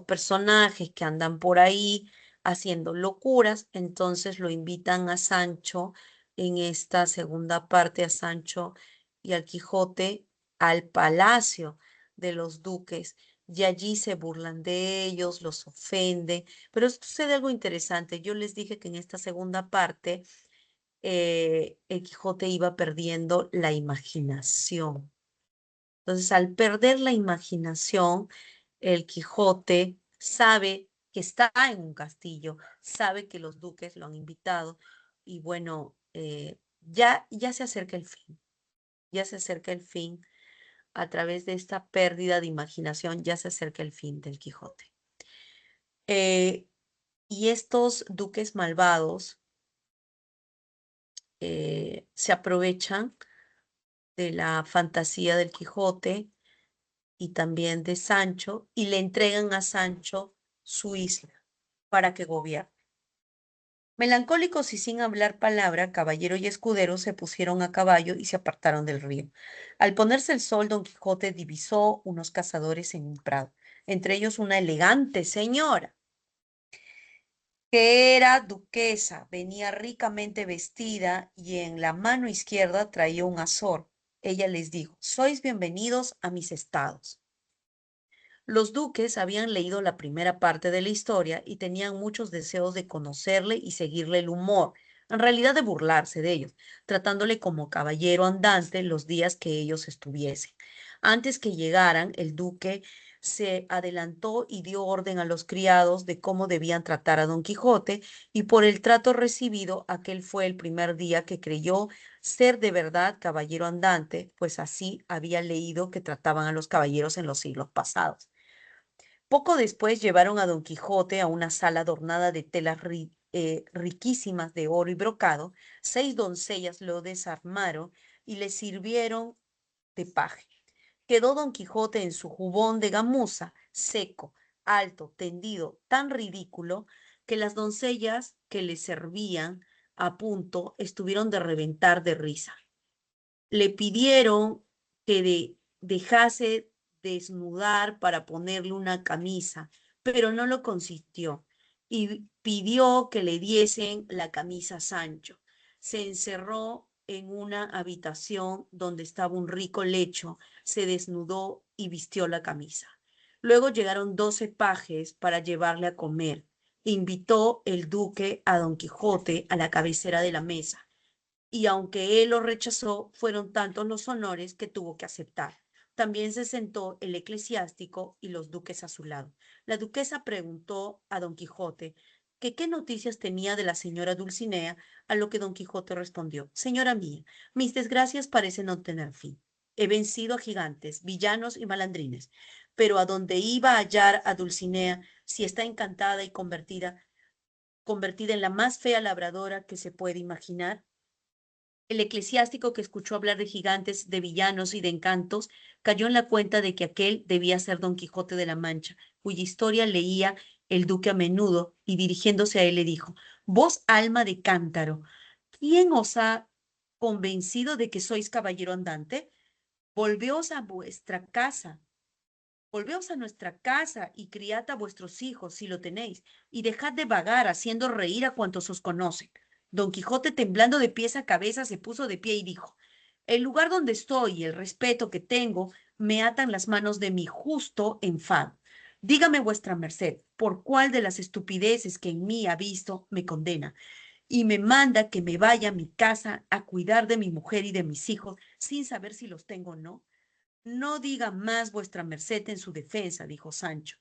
personajes que andan por ahí haciendo locuras, entonces lo invitan a Sancho en esta segunda parte, a Sancho y al Quijote, al palacio de los duques. Y allí se burlan de ellos, los ofenden, pero sucede algo interesante. Yo les dije que en esta segunda parte el Quijote iba perdiendo la imaginación. Entonces, al perder la imaginación, el Quijote sabe que está en un castillo, sabe que los duques lo han invitado y bueno, ya se acerca el fin, ya se acerca el fin. A través de esta pérdida de imaginación, ya se acerca el fin del Quijote. Eh, y estos duques malvados se aprovechan de la fantasía del Quijote y también de Sancho y le entregan a Sancho su isla para que gobierne. Melancólicos y sin hablar palabra, caballero y escudero se pusieron a caballo y se apartaron del río. Al ponerse el sol, don Quijote divisó unos cazadores en un prado, entre ellos una elegante señora que era duquesa, venía ricamente vestida y en la mano izquierda traía un azor. Ella les dijo: sois bienvenidos a mis estados. Los duques habían leído la primera parte de la historia y tenían muchos deseos de conocerle y seguirle el humor, en realidad de burlarse de ellos, tratándole como caballero andante los días que ellos estuviesen. Antes que llegaran, el duque se adelantó y dio orden a los criados de cómo debían tratar a Don Quijote, y por el trato recibido, aquel fue el primer día que creyó ser de verdad caballero andante, pues así había leído que trataban a los caballeros en los siglos pasados. Poco después llevaron a Don Quijote a una sala adornada de telas riquísimas de oro y brocado. 6 doncellas lo desarmaron y le sirvieron de paje. Quedó Don Quijote en su jubón de gamuza, seco, alto, tendido, tan ridículo, que las doncellas que le servían a punto estuvieron de reventar de risa. Le pidieron que dejase desnudar para ponerle una camisa, pero no lo consintió y pidió que le diesen la camisa a Sancho. Se encerró en una habitación donde estaba un rico lecho, se desnudó y vistió la camisa. Luego llegaron 12 pajes para llevarle a comer. Invitó el duque a Don Quijote a la cabecera de la mesa y aunque él lo rechazó, fueron tantos los honores que tuvo que aceptar. También se sentó el eclesiástico y los duques a su lado. La duquesa preguntó a Don Quijote que qué noticias tenía de la señora Dulcinea, a lo que Don Quijote respondió: señora mía, mis desgracias parecen no tener fin. He vencido a gigantes, villanos y malandrines, pero a donde iba a hallar a Dulcinea, si está encantada y convertida en la más fea labradora que se puede imaginar. El eclesiástico, que escuchó hablar de gigantes, de villanos y de encantos, cayó en la cuenta de que aquel debía ser Don Quijote de la Mancha, cuya historia leía el duque a menudo y dirigiéndose a él le dijo, vos alma de cántaro, ¿quién os ha convencido de que sois caballero andante? Volveos a vuestra casa. Volveos a nuestra casa y criad a vuestros hijos, si lo tenéis, y dejad de vagar haciendo reír a cuantos os conocen. Don Quijote, temblando de pies a cabeza, se puso de pie y dijo, el lugar donde estoy y el respeto que tengo me atan las manos de mi justo enfado. Dígame vuestra merced, ¿por cuál de las estupideces que en mí ha visto me condena? Y me manda que me vaya a mi casa a cuidar de mi mujer y de mis hijos, sin saber si los tengo o no. No diga más vuestra merced en su defensa, dijo Sancho,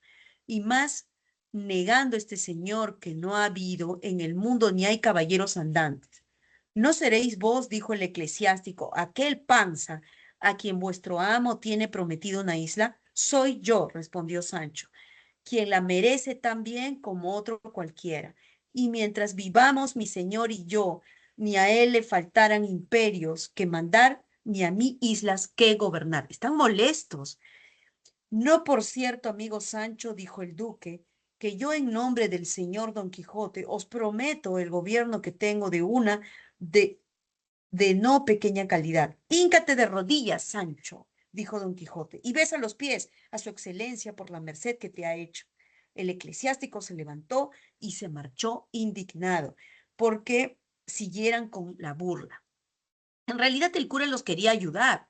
y más negando este señor que no ha habido en el mundo ni hay caballeros andantes. ¿No seréis vos, dijo el eclesiástico, aquel Panza a quien vuestro amo tiene prometido una isla? Soy yo, respondió Sancho, quien la merece tan bien como otro cualquiera. Y mientras vivamos mi señor y yo, ni a él le faltarán imperios que mandar, ni a mí islas que gobernar. Están molestos. No, por cierto, amigo Sancho, dijo el duque, que yo en nombre del señor Don Quijote os prometo el gobierno que tengo de una de de no pequeña calidad. Híncate de rodillas, Sancho, dijo don Quijote, y besa los pies a su excelencia por la merced que te ha hecho. El eclesiástico se levantó y se marchó indignado, porque siguieran con la burla. En realidad el cura los quería ayudar.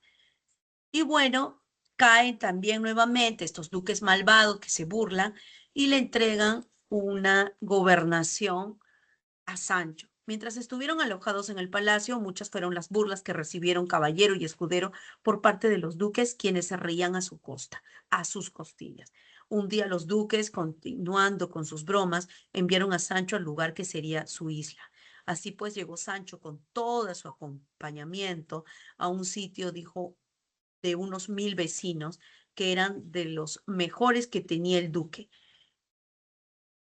Y bueno, caen también nuevamente estos duques malvados que se burlan y le entregan una gobernación a Sancho. Mientras estuvieron alojados en el palacio, muchas fueron las burlas que recibieron caballero y escudero por parte de los duques, quienes se reían a su costa, a sus costillas. Un día los duques, continuando con sus bromas, enviaron a Sancho al lugar que sería su isla. Así pues llegó Sancho con todo su acompañamiento a un sitio, dijo, de unos 1000 vecinos, que eran de los mejores que tenía el duque.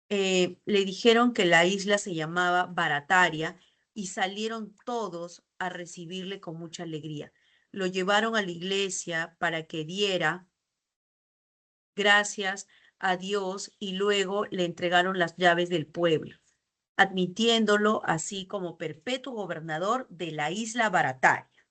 Le dijeron que la isla se llamaba Barataria y salieron todos a recibirle con mucha alegría. Lo llevaron a la iglesia para que diera gracias a Dios y luego le entregaron las llaves del pueblo, admitiéndolo así como perpetuo gobernador de la isla Barataria.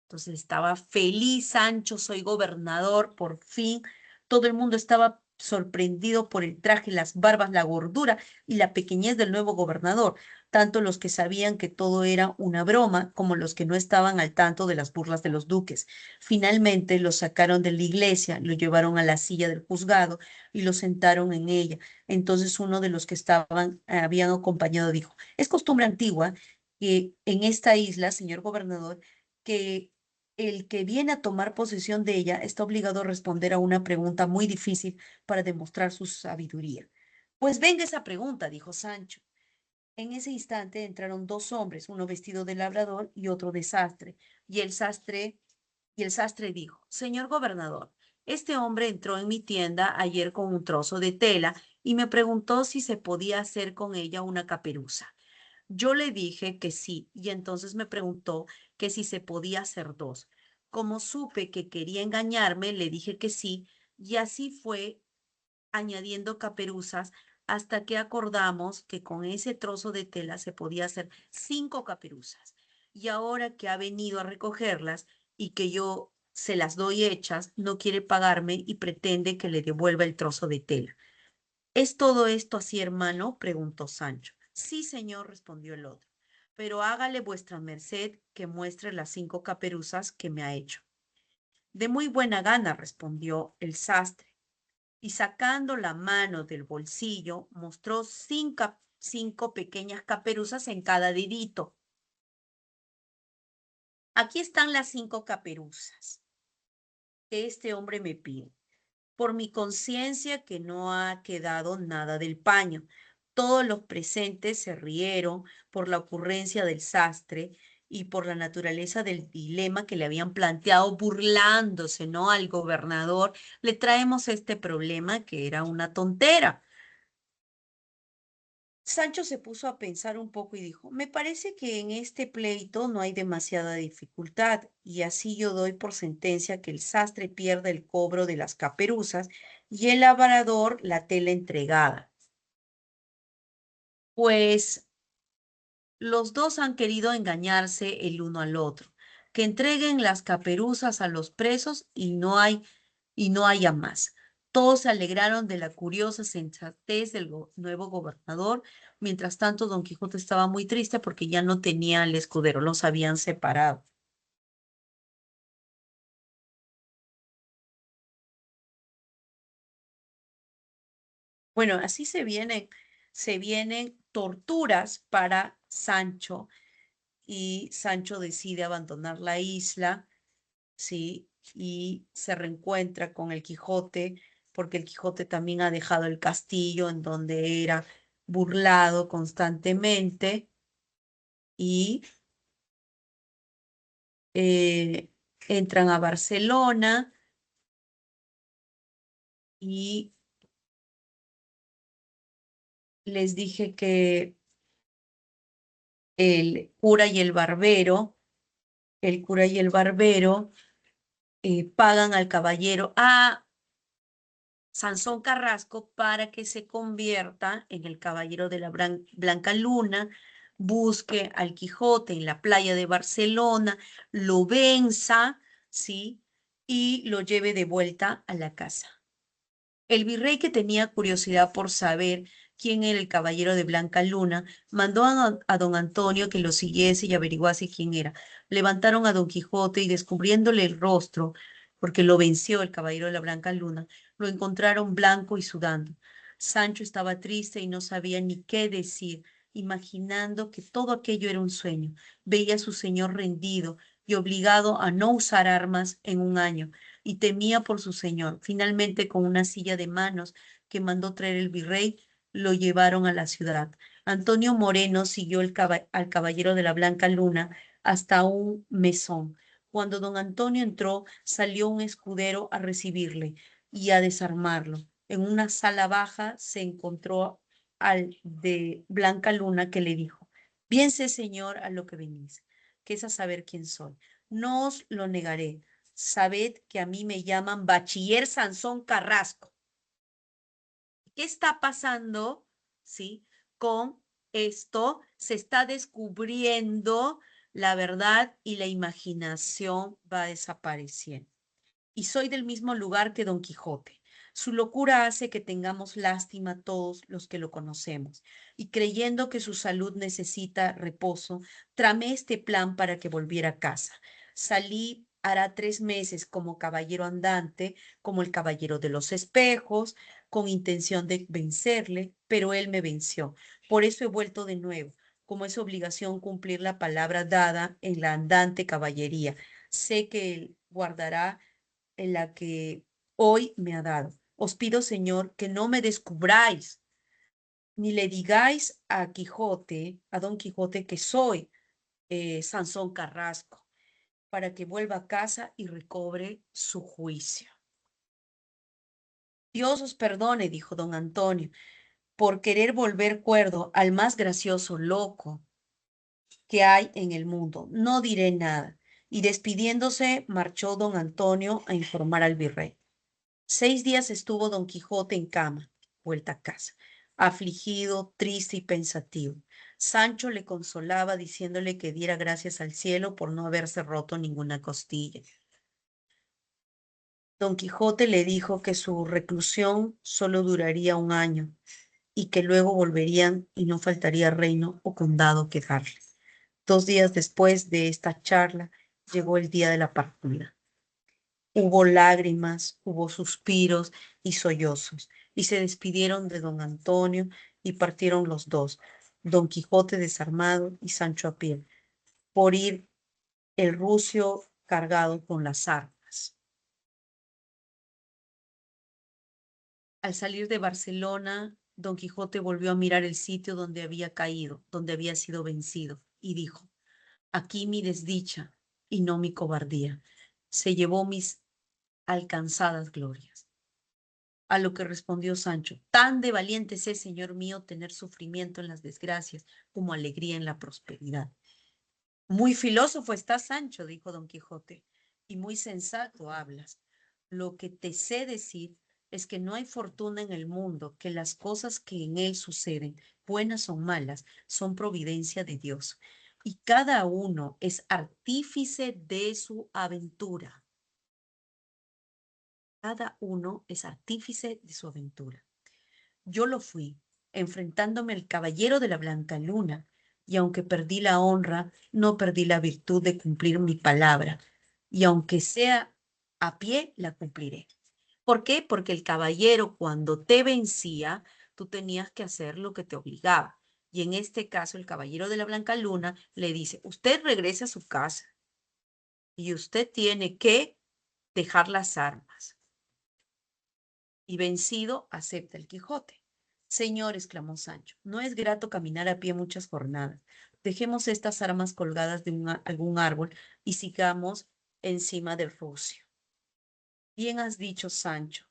Entonces estaba feliz Sancho, soy gobernador, por fin. Todo el mundo estaba sorprendido por el traje, las barbas, la gordura y la pequeñez del nuevo gobernador, tanto los que sabían que todo era una broma como los que no estaban al tanto de las burlas de los duques. Finalmente lo sacaron de la iglesia, lo llevaron a la silla del juzgado y lo sentaron en ella. Entonces uno de los que estaban, habían acompañado, dijo, es costumbre antigua que en esta isla, señor gobernador, que el que viene a tomar posesión de ella está obligado a responder a una pregunta muy difícil para demostrar su sabiduría. Pues venga esa pregunta, dijo Sancho. En ese instante entraron dos hombres, uno vestido de labrador y otro de sastre, y el sastre dijo, señor gobernador, este hombre entró en mi tienda ayer con un trozo de tela y me preguntó si se podía hacer con ella una caperuza. Yo le dije que sí, y entonces me preguntó que si se podía hacer dos. Como supe que quería engañarme, le dije que sí, y así fue añadiendo caperuzas hasta que acordamos que con ese trozo de tela se podía hacer 5 caperuzas. Y ahora que ha venido a recogerlas y que yo se las doy hechas, no quiere pagarme y pretende que le devuelva el trozo de tela. ¿Es todo esto así, hermano? Preguntó Sancho. Sí, señor, respondió el otro, pero hágale vuestra merced que muestre las 5 caperuzas que me ha hecho. De muy buena gana, respondió el sastre, y sacando la mano del bolsillo, mostró cinco pequeñas caperuzas en cada dedito. Aquí están las 5 caperuzas que este hombre me pide. Por mi conciencia que no ha quedado nada del paño. Todos los presentes se rieron por la ocurrencia del sastre y por la naturaleza del dilema que le habían planteado, burlándose, ¿no? Al gobernador. Le traemos este problema que era una tontera. Sancho se puso a pensar un poco y dijo, me parece que en este pleito no hay demasiada dificultad, y así yo doy por sentencia que el sastre pierda el cobro de las caperuzas y el labrador la tela entregada. Pues los dos han querido engañarse el uno al otro, que entreguen las caperuzas a los presos y no haya más. Todos se alegraron de la curiosa sensatez del nuevo gobernador. Mientras tanto, Don Quijote estaba muy triste porque ya no tenía al escudero, los habían separado. Bueno, así se vienen torturas para Sancho y Sancho decide abandonar la isla, ¿sí? Y se reencuentra con el Quijote, porque el Quijote también ha dejado el castillo en donde era burlado constantemente y eh, entran a Barcelona y les dije que el cura y el barbero, el cura y el barbero pagan al caballero. Sansón Carrasco para que se convierta en el caballero de la Blanca Luna, busque al Quijote en la playa de Barcelona, lo venza, ¿sí? Y lo lleve de vuelta a la casa. El virrey, que tenía curiosidad por saber quién era el caballero de Blanca Luna, mandó a don Antonio que lo siguiese y averiguase quién era. Levantaron a don Quijote y descubriéndole el rostro, porque lo venció el caballero de la Blanca Luna, lo encontraron blanco y sudando. Sancho estaba triste y no sabía ni qué decir, imaginando que todo aquello era un sueño. Veía a su señor rendido y obligado a no usar armas en un año y temía por su señor. Finalmente, con una silla de manos que mandó traer el virrey, lo llevaron a la ciudad. Antonio Moreno siguió al caballero de la Blanca Luna hasta un mesón. Cuando don Antonio entró, salió un escudero a recibirle y a desarmarlo. En una sala baja se encontró al de Blanca Luna, que le dijo: bien sé, señor, a lo que venís, que es a saber quién soy. No os lo negaré. Sabed que a mí me llaman Bachiller Sansón Carrasco. ¿Qué está pasando? ¿Sí? Con esto se está descubriendo la verdad y la imaginación va desapareciendo. Y soy del mismo lugar que Don Quijote. Su locura hace que tengamos lástima todos los que lo conocemos, y creyendo que su salud necesita reposo, tramé este plan para que volviera a casa. Salí hará 3 meses como caballero andante, como el caballero de los espejos, con intención de vencerle, pero él me venció. Por eso he vuelto de nuevo, como es obligación cumplir la palabra dada en la andante caballería. Sé que él guardará en la que hoy me ha dado. Os pido, señor, que no me descubráis, ni le digáis a Quijote, a don Quijote, que soy Sansón Carrasco, para que vuelva a casa y recobre su juicio. Dios os perdone, dijo don Antonio, por querer volver cuerdo al más gracioso loco que hay en el mundo. No diré nada. Y despidiéndose, marchó don Antonio a informar al virrey. 6 días estuvo don Quijote en cama, vuelta a casa, afligido, triste y pensativo. Sancho le consolaba diciéndole que diera gracias al cielo por no haberse roto ninguna costilla. Don Quijote le dijo que su reclusión solo duraría un año y que luego volverían y no faltaría reino o condado que darle. 2 días después de esta charla llegó el día de la partida. Hubo lágrimas, hubo suspiros y sollozos, y se despidieron de don Antonio y partieron los dos, don Quijote desarmado y Sancho a pie, por ir el rucio cargado con las armas. Al salir de Barcelona, don Quijote volvió a mirar el sitio donde había caído, donde había sido vencido, y dijo: aquí mi desdicha y no mi cobardía se llevó mis alcanzadas glorias. A lo que respondió Sancho: tan de valientes es, señor mío, tener sufrimiento en las desgracias como alegría en la prosperidad. Muy filósofo estás, Sancho, dijo don Quijote, y muy sensato hablas. Lo que te sé decir es que no hay fortuna en el mundo, que las cosas que en él suceden, buenas o malas, son providencia de Dios. Y cada uno es artífice de su aventura. Cada uno es artífice de su aventura. Yo lo fui, enfrentándome al caballero de la Blanca Luna, y aunque perdí la honra, no perdí la virtud de cumplir mi palabra, y aunque sea a pie, la cumpliré. ¿Por qué? Porque el caballero cuando te vencía, tú tenías que hacer lo que te obligaba. Y en este caso, el caballero de la Blanca Luna le dice, usted regrese a su casa y usted tiene que dejar las armas. Y vencido, acepta el Quijote. Señor, exclamó Sancho, no es grato caminar a pie muchas jornadas. Dejemos estas armas colgadas de algún árbol y sigamos encima del rucio. Bien has dicho, Sancho,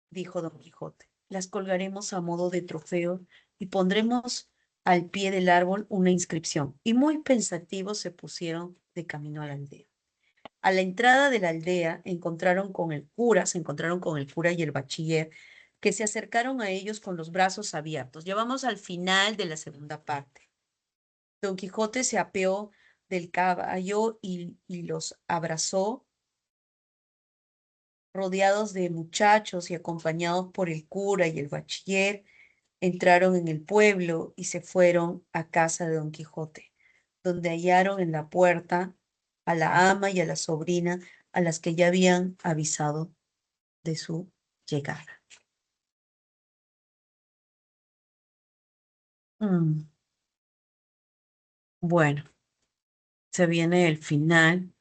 dijo don Quijote. Las colgaremos a modo de trofeo y pondremos al pie del árbol una inscripción. Y muy pensativos se pusieron de camino a la aldea. A la entrada de la aldea se encontraron con el cura y el bachiller, que se acercaron a ellos con los brazos abiertos. Ya vamos al final de la segunda parte. Don Quijote se apeó del caballo y los abrazó, rodeados de muchachos y acompañados por el cura y el bachiller. Entraron en el pueblo y se fueron a casa de don Quijote, donde hallaron en la puerta a la ama y a la sobrina, a las que ya habían avisado de su llegada. Mm, Bueno, se viene el final.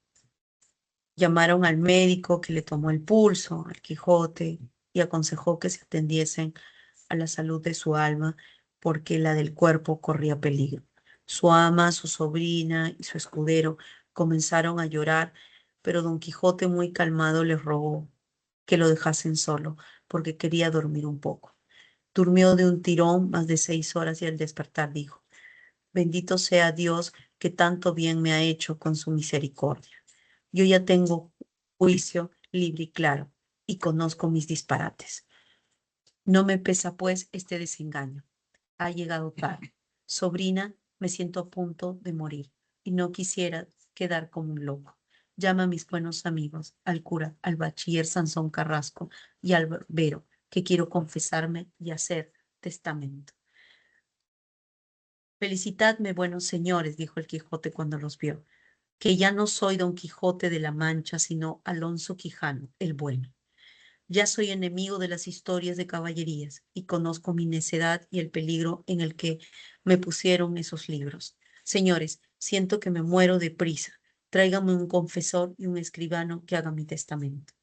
Llamaron al médico que le tomó el pulso al Quijote y aconsejó que se atendiesen a la salud de su alma porque la del cuerpo corría peligro. Su ama, su sobrina y su escudero comenzaron a llorar, pero don Quijote muy calmado les rogó que lo dejasen solo porque quería dormir un poco. Durmió de un tirón más de 6 horas y al despertar dijo, bendito sea Dios que tanto bien me ha hecho con su misericordia. Yo ya tengo juicio libre y claro y conozco mis disparates. No me pesa pues este desengaño. Ha llegado tarde. Sobrina, me siento a punto de morir y no quisiera quedar como un loco. Llama a mis buenos amigos, al cura, al bachiller Sansón Carrasco y al barbero, que quiero confesarme y hacer testamento. Felicitadme, buenos señores, dijo el Quijote cuando los vio, que ya no soy don Quijote de la Mancha, sino Alonso Quijano, el bueno. Ya soy enemigo de las historias de caballerías y conozco mi necedad y el peligro en el que me pusieron esos libros. Señores, siento que me muero de prisa. Tráigame un confesor y un escribano que haga mi testamento.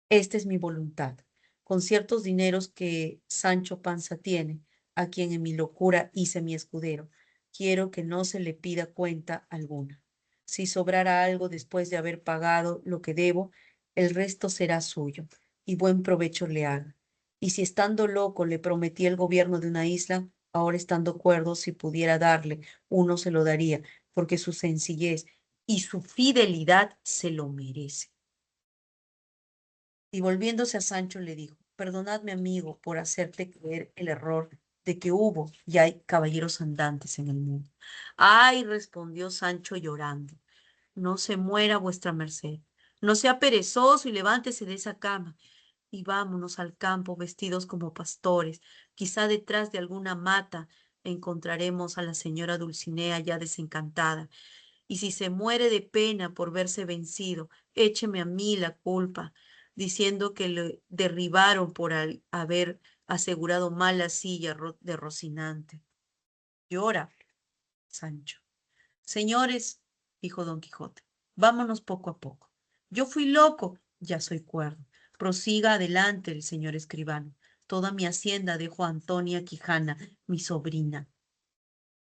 Esta es mi voluntad. Con ciertos dineros que Sancho Panza tiene, a quien en mi locura hice mi escudero, quiero que no se le pida cuenta alguna. Si sobrara algo después de haber pagado lo que debo, el resto será suyo, y buen provecho le haga. Y si estando loco le prometí el gobierno de una isla, ahora estando cuerdo, si pudiera darle, uno se lo daría, porque su sencillez y su fidelidad se lo merece. Y volviéndose a Sancho le dijo, perdonadme, amigo, por hacerte creer el error de que hubo y hay caballeros andantes en el mundo. Ay, respondió Sancho llorando, no se muera vuestra merced, no sea perezoso y levántese de esa cama y vámonos al campo vestidos como pastores. Quizá detrás de alguna mata encontraremos a la señora Dulcinea ya desencantada. Y si se muere de pena por verse vencido, écheme a mí la culpa, diciendo que le derribaron por haber asegurado mal la silla de Rocinante. Llora, Sancho. Señores, dijo don Quijote, vámonos poco a poco. Yo fui loco, ya soy cuerdo. Prosiga adelante el señor escribano. Toda mi hacienda dejo a Antonia Quijana, mi sobrina,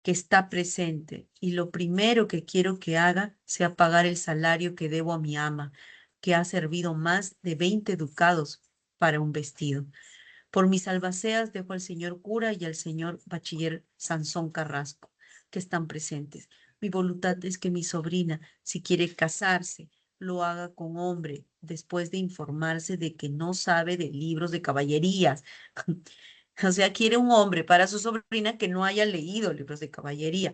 que está presente, y lo primero que quiero que haga sea pagar el salario que debo a mi ama, que ha servido más de 20 ducados para un vestido. Por mis albaceas dejo al señor cura y al señor bachiller Sansón Carrasco, que están presentes. Mi voluntad es que mi sobrina, si quiere casarse, lo haga con hombre, después de informarse de que no sabe de libros de caballerías. O sea, quiere un hombre para su sobrina que no haya leído libros de caballería.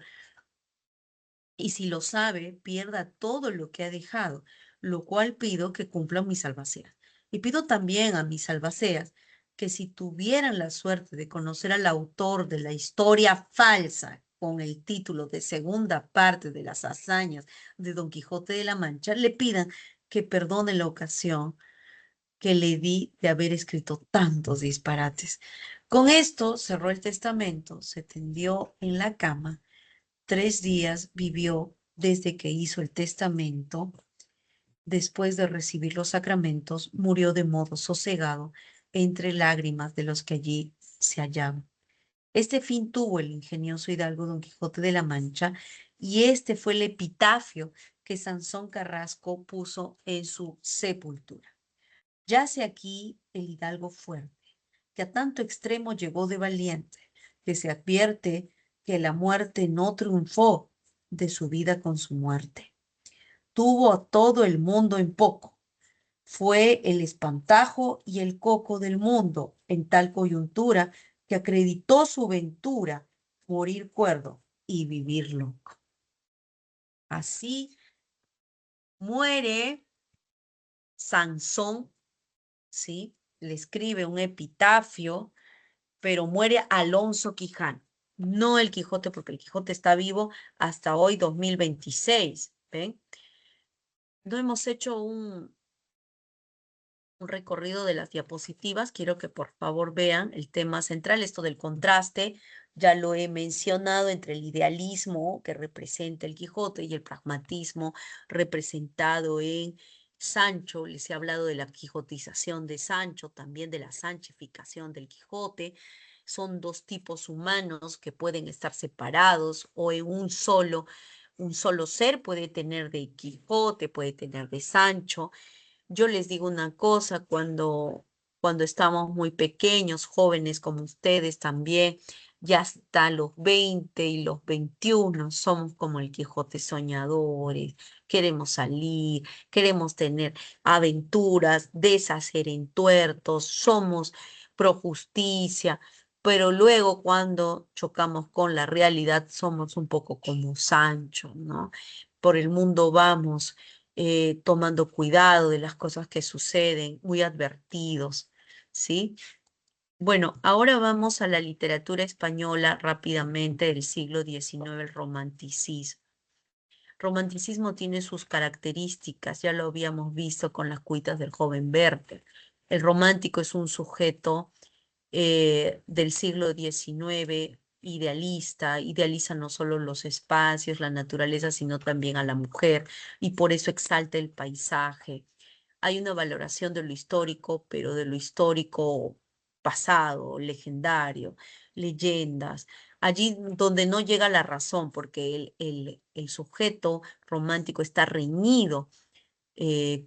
Y si lo sabe, pierda todo lo que ha dejado, lo cual pido que cumplan mis albaceas. Y pido también a mis albaceas que si tuvieran la suerte de conocer al autor de la historia falsa con el título de segunda parte de las hazañas de Don Quijote de la Mancha, le pidan que perdone la ocasión que le di de haber escrito tantos disparates. Con esto cerró el testamento, se tendió en la cama. 3 días vivió desde que hizo el testamento. Después de recibir los sacramentos, murió de modo sosegado entre lágrimas de los que allí se hallaban. Este fin tuvo el ingenioso hidalgo Don Quijote de la Mancha, y este fue el epitafio que Sansón Carrasco puso en su sepultura. Yace aquí el hidalgo fuerte, que a tanto extremo llegó de valiente, que se advierte que la muerte no triunfó de su vida con su muerte. Tuvo a todo el mundo en poco. Fue el espantajo y el coco del mundo en tal coyuntura que acreditó su ventura morir cuerdo y vivir loco. Así muere Sansón, ¿sí? Le escribe un epitafio, pero muere Alonso Quijano, no el Quijote, porque el Quijote está vivo hasta hoy, 2026. ¿Ven? No hemos hecho un recorrido de las diapositivas. Quiero que por favor vean el tema central, esto del contraste. Ya lo he mencionado entre el idealismo que representa el Quijote y el pragmatismo representado en Sancho. Les he hablado de la quijotización de Sancho, también de la sanchificación del Quijote. Son dos tipos humanos que pueden estar separados o en un solo ser puede tener de Quijote, puede tener de Sancho. Yo les digo una cosa, cuando estamos muy pequeños, jóvenes como ustedes también, ya hasta los 20 y los 21, somos como el Quijote soñadores, queremos salir, queremos tener aventuras, deshacer entuertos, somos pro justicia, pero luego cuando chocamos con la realidad somos un poco como Sancho, ¿no? Por el mundo vamos tomando cuidado de las cosas que suceden, muy advertidos, ¿sí? Bueno, ahora vamos a la literatura española rápidamente del siglo XIX, el romanticismo. Romanticismo tiene sus características, ya lo habíamos visto con las cuitas del joven Werther. El romántico es un sujeto del siglo XIX, idealista, idealiza no solo los espacios, la naturaleza, sino también a la mujer, y por eso exalta el paisaje. Hay una valoración de lo histórico, pero de lo histórico pasado, legendario, leyendas. Allí donde no llega la razón, porque el sujeto romántico está reñido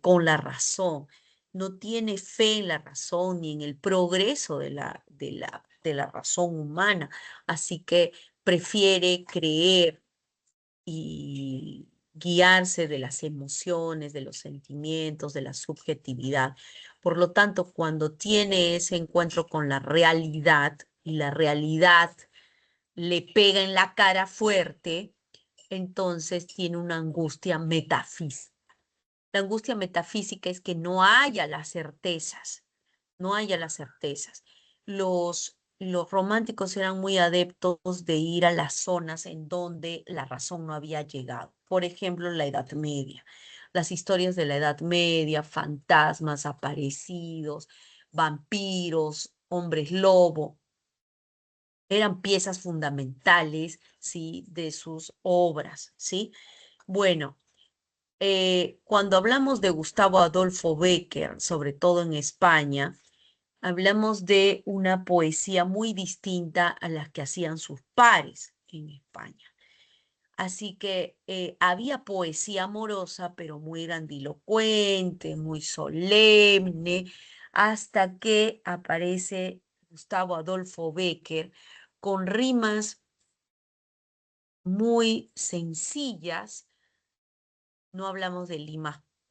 con la razón, no tiene fe en la razón ni en el progreso de la razón humana, así que prefiere creer y guiarse de las emociones, de los sentimientos, de la subjetividad. Por lo tanto, cuando tiene ese encuentro con la realidad y la realidad le pega en la cara fuerte, entonces tiene una angustia metafísica. La angustia metafísica es que no haya las certezas, no haya las certezas. Los románticos eran muy adeptos de ir a las zonas en donde la razón no había llegado. Por ejemplo, la Edad Media. Las historias de la Edad Media, fantasmas aparecidos, vampiros, hombres lobo, eran piezas fundamentales, ¿sí? De sus obras, ¿sí? Bueno, cuando hablamos de Gustavo Adolfo Bécquer, sobre todo en España, hablamos de una poesía muy distinta a las que hacían sus pares en España. Así que había poesía amorosa, pero muy grandilocuente, muy solemne, hasta que aparece Gustavo Adolfo Bécquer con rimas muy sencillas. No hablamos de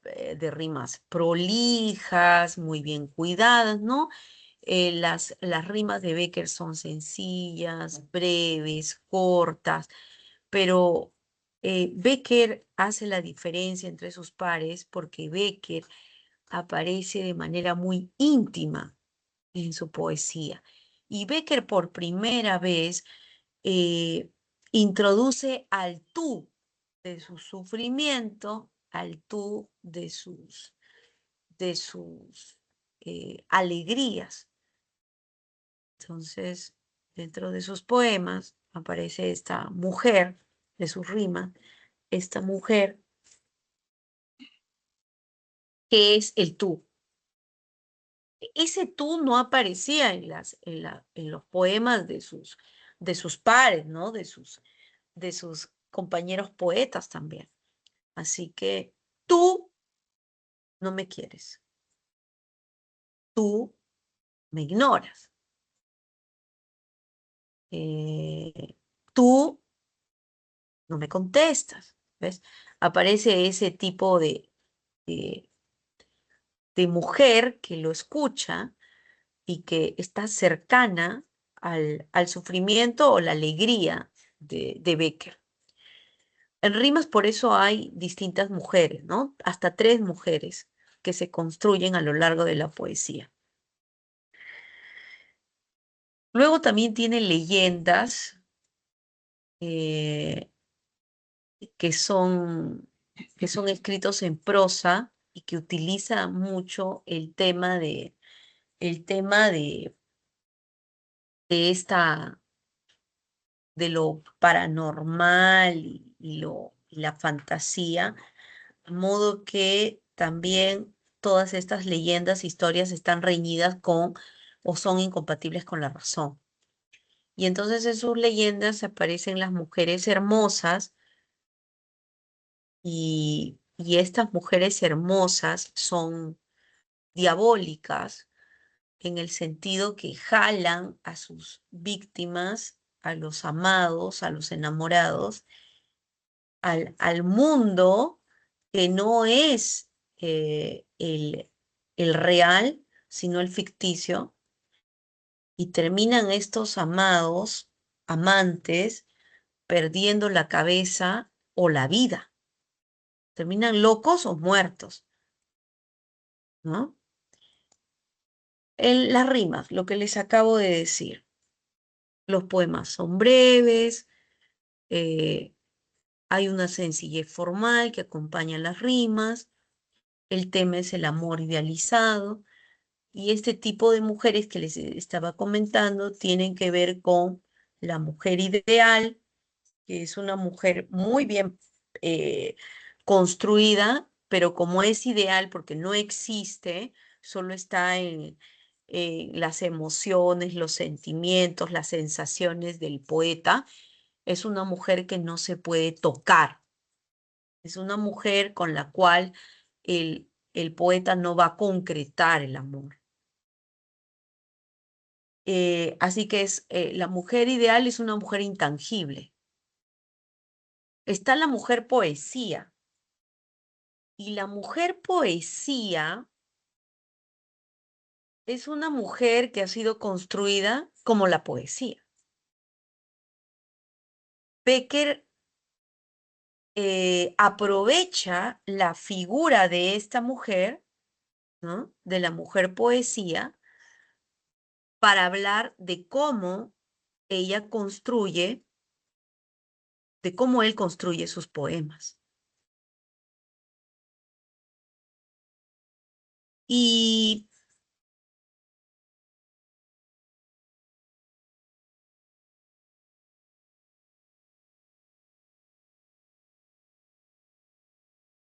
de rimas prolijas, muy bien cuidadas, ¿no? Las rimas de Becker son sencillas, breves, cortas, pero Becker hace la diferencia entre sus pares porque Becker aparece de manera muy íntima en su poesía. Y Becker por primera vez eh, introduce al tú de su sufrimiento, al tú de sus alegrías. Entonces, dentro de sus poemas aparece esta mujer, de sus rimas, esta mujer que es el tú. Ese tú no aparecía en los poemas de sus pares, ¿no? De sus compañeros poetas también. Así que tú no me quieres, tú me ignoras, tú no me contestas, ¿ves? Aparece ese tipo de, de mujer que lo escucha y que está cercana al sufrimiento o la alegría de Becker. En rimas por eso hay distintas mujeres, ¿no? Hasta 3 mujeres que se construyen a lo largo de la poesía. Luego también tiene leyendas eh, que son, que son escritos en prosa y que utiliza mucho el tema de de lo paranormal y la fantasía, de modo que también todas estas leyendas, historias están reñidas con o son incompatibles con la razón. Y entonces en sus leyendas aparecen las mujeres hermosas y estas mujeres hermosas son diabólicas en el sentido que jalan a sus víctimas, a los amados, a los enamorados, al mundo que no es el real, sino el ficticio, y terminan estos amados, amantes, perdiendo la cabeza o la vida. Terminan locos o muertos, ¿no? Las rimas, lo que les acabo de decir. Los poemas son breves, eh, hay una sencillez formal que acompaña las rimas, el tema es el amor idealizado, y este tipo de mujeres que les estaba comentando tienen que ver con la mujer ideal, que es una mujer muy bien eh, construida, pero como es ideal porque no existe, solo está en las emociones, los sentimientos, las sensaciones del poeta, es una mujer que no se puede tocar, es una mujer con la cual el poeta no va a concretar el amor. Así que la mujer ideal es una mujer intangible. Está la mujer poesía. Y la mujer poesía es una mujer que ha sido construida como la poesía. Becker aprovecha la figura de esta mujer, ¿no? De la mujer poesía, para hablar de cómo ella construye, de cómo él construye sus poemas. Y,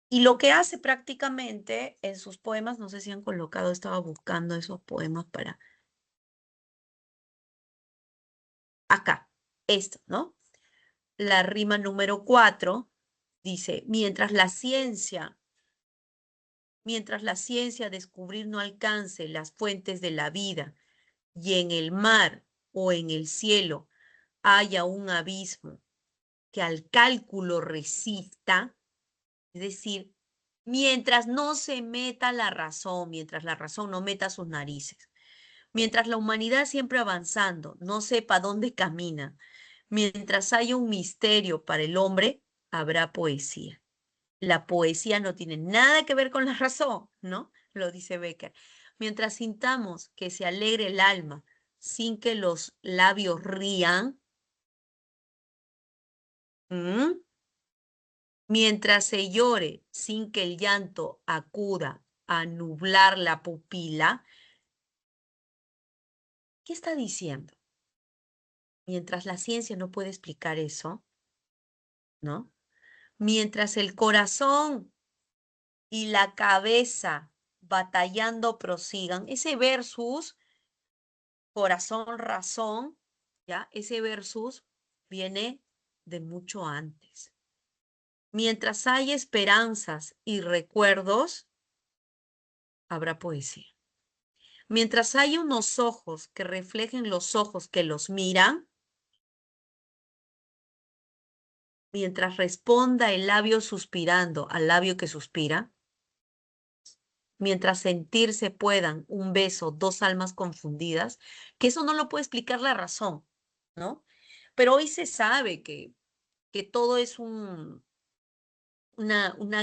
y lo que hace prácticamente en sus poemas, no sé si han colocado, estaba buscando esos poemas para acá, esto, ¿no? La rima número 4 dice, mientras la ciencia descubrir no alcance las fuentes de la vida y en el mar o en el cielo haya un abismo que al cálculo resista, es decir, Mientras no se meta la razón, mientras la razón no meta sus narices, mientras la humanidad siempre avanzando, no sepa dónde camina, mientras haya un misterio para el hombre, habrá poesía. La poesía no tiene nada que ver con la razón, ¿no? Lo dice Becker. Mientras sintamos que se alegre el alma sin que los labios rían, ¿m? Mientras se llore sin que el llanto acuda a nublar la pupila, ¿qué está diciendo? Mientras la ciencia no puede explicar eso, ¿no? Mientras el corazón y la cabeza batallando prosigan, ese versus corazón, razón, ¿ya? Ese versus viene de mucho antes. Mientras hay esperanzas y recuerdos, habrá poesía. Mientras hay unos ojos que reflejen los ojos que los miran, mientras responda el labio suspirando al labio que suspira, mientras sentirse puedan un beso, dos almas confundidas, que eso no lo puede explicar la razón, ¿no? Pero hoy se sabe que todo es una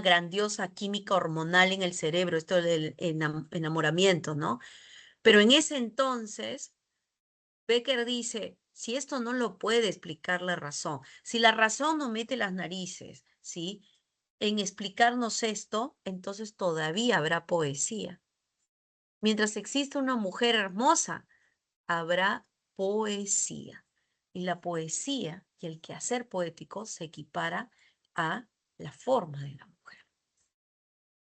grandiosa química hormonal en el cerebro, esto del enamoramiento, ¿no? Pero en ese entonces, Becker dice, si esto no lo puede explicar la razón, si la razón no mete las narices, ¿sí? En explicarnos esto, entonces todavía habrá poesía. Mientras exista una mujer hermosa, habrá poesía. Y la poesía y el quehacer poético se equipara a la forma de la mujer.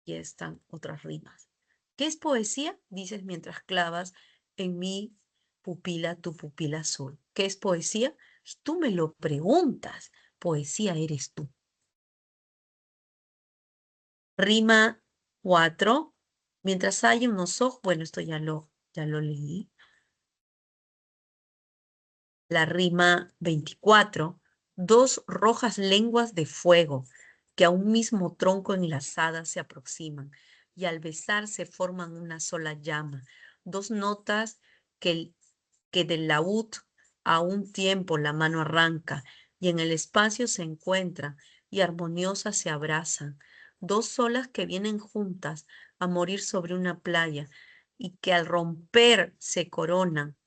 Y están otras rimas. ¿Qué es poesía? Dices mientras clavas en mi pupila tu pupila azul. ¿Qué es poesía? Tú me lo preguntas. Poesía eres tú. Rima 4. Mientras hay unos ojos, bueno, esto ya lo leí. La rima 24. Dos rojas lenguas de fuego que a un mismo tronco enlazadas se aproximan y al besarse forman una sola llama. Dos notas que del laúd a un tiempo la mano arranca y en el espacio se encuentran y armoniosas se abrazan. Dos solas que vienen juntas a morir sobre una playa y que al romper se coronan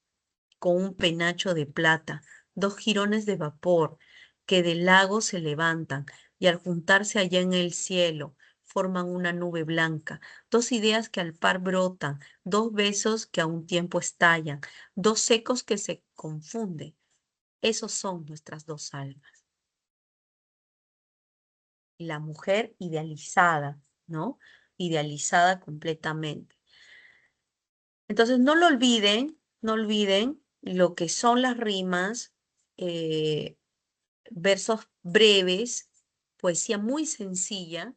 con un penacho de plata, dos jirones de vapor que del lago se levantan y al juntarse allá en el cielo forman una nube blanca, dos ideas que al par brotan, dos besos que a un tiempo estallan, dos secos que se confunden. Esos son nuestras dos almas. La mujer idealizada, ¿no? Idealizada completamente. Entonces, no olviden lo que son las rimas, versos breves, poesía muy sencilla,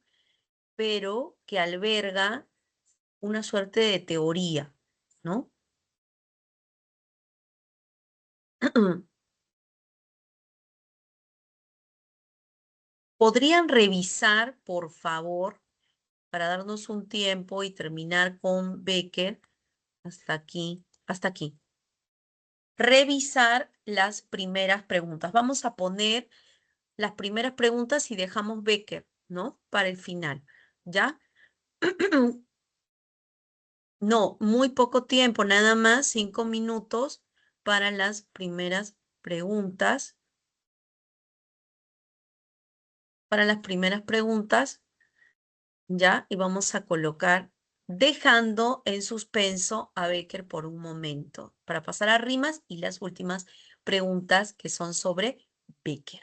pero que alberga una suerte de teoría, ¿no? ¿Podrían revisar, por favor, para darnos un tiempo y terminar con Becker? Hasta aquí, hasta aquí. Revisar las primeras preguntas. Vamos a poner las primeras preguntas y dejamos Becker, ¿no? Para el final, ¿ya? No, muy poco tiempo, nada más 5 minutos para las primeras preguntas. Para las primeras preguntas, ¿ya? Y vamos a colocar, dejando en suspenso a Becker por un momento, para pasar a rimas y las últimas preguntas que son sobre Becker.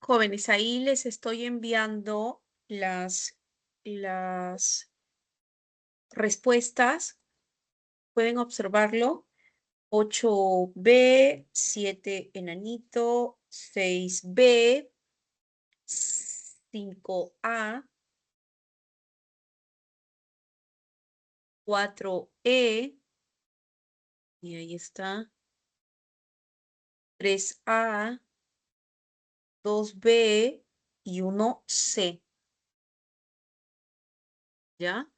Jóvenes, ahí les estoy enviando las respuestas. Pueden observarlo. 8B, 7 enanito, 6B, 5A, 4E, y ahí está, 3A, 2B y 1C. ¿Ya?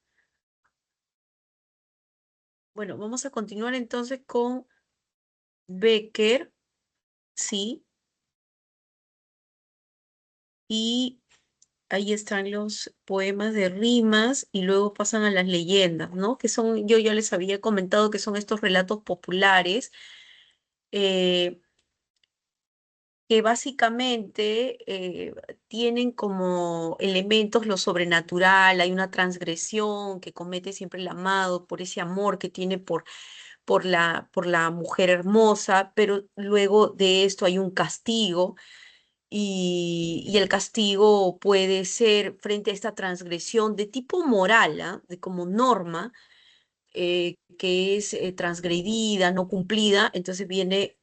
Bueno, vamos a continuar entonces con Becker, ¿sí? Y ahí están los poemas de rimas y luego pasan a las leyendas, ¿no? Que son, yo ya les había comentado que son estos relatos populares eh, que básicamente tienen como elementos lo sobrenatural, hay una transgresión que comete siempre el amado por ese amor que tiene por la mujer hermosa, pero luego de esto hay un castigo y el castigo puede ser frente a esta transgresión de tipo moral, ¿ah? De como norma, que es transgredida, no cumplida, entonces viene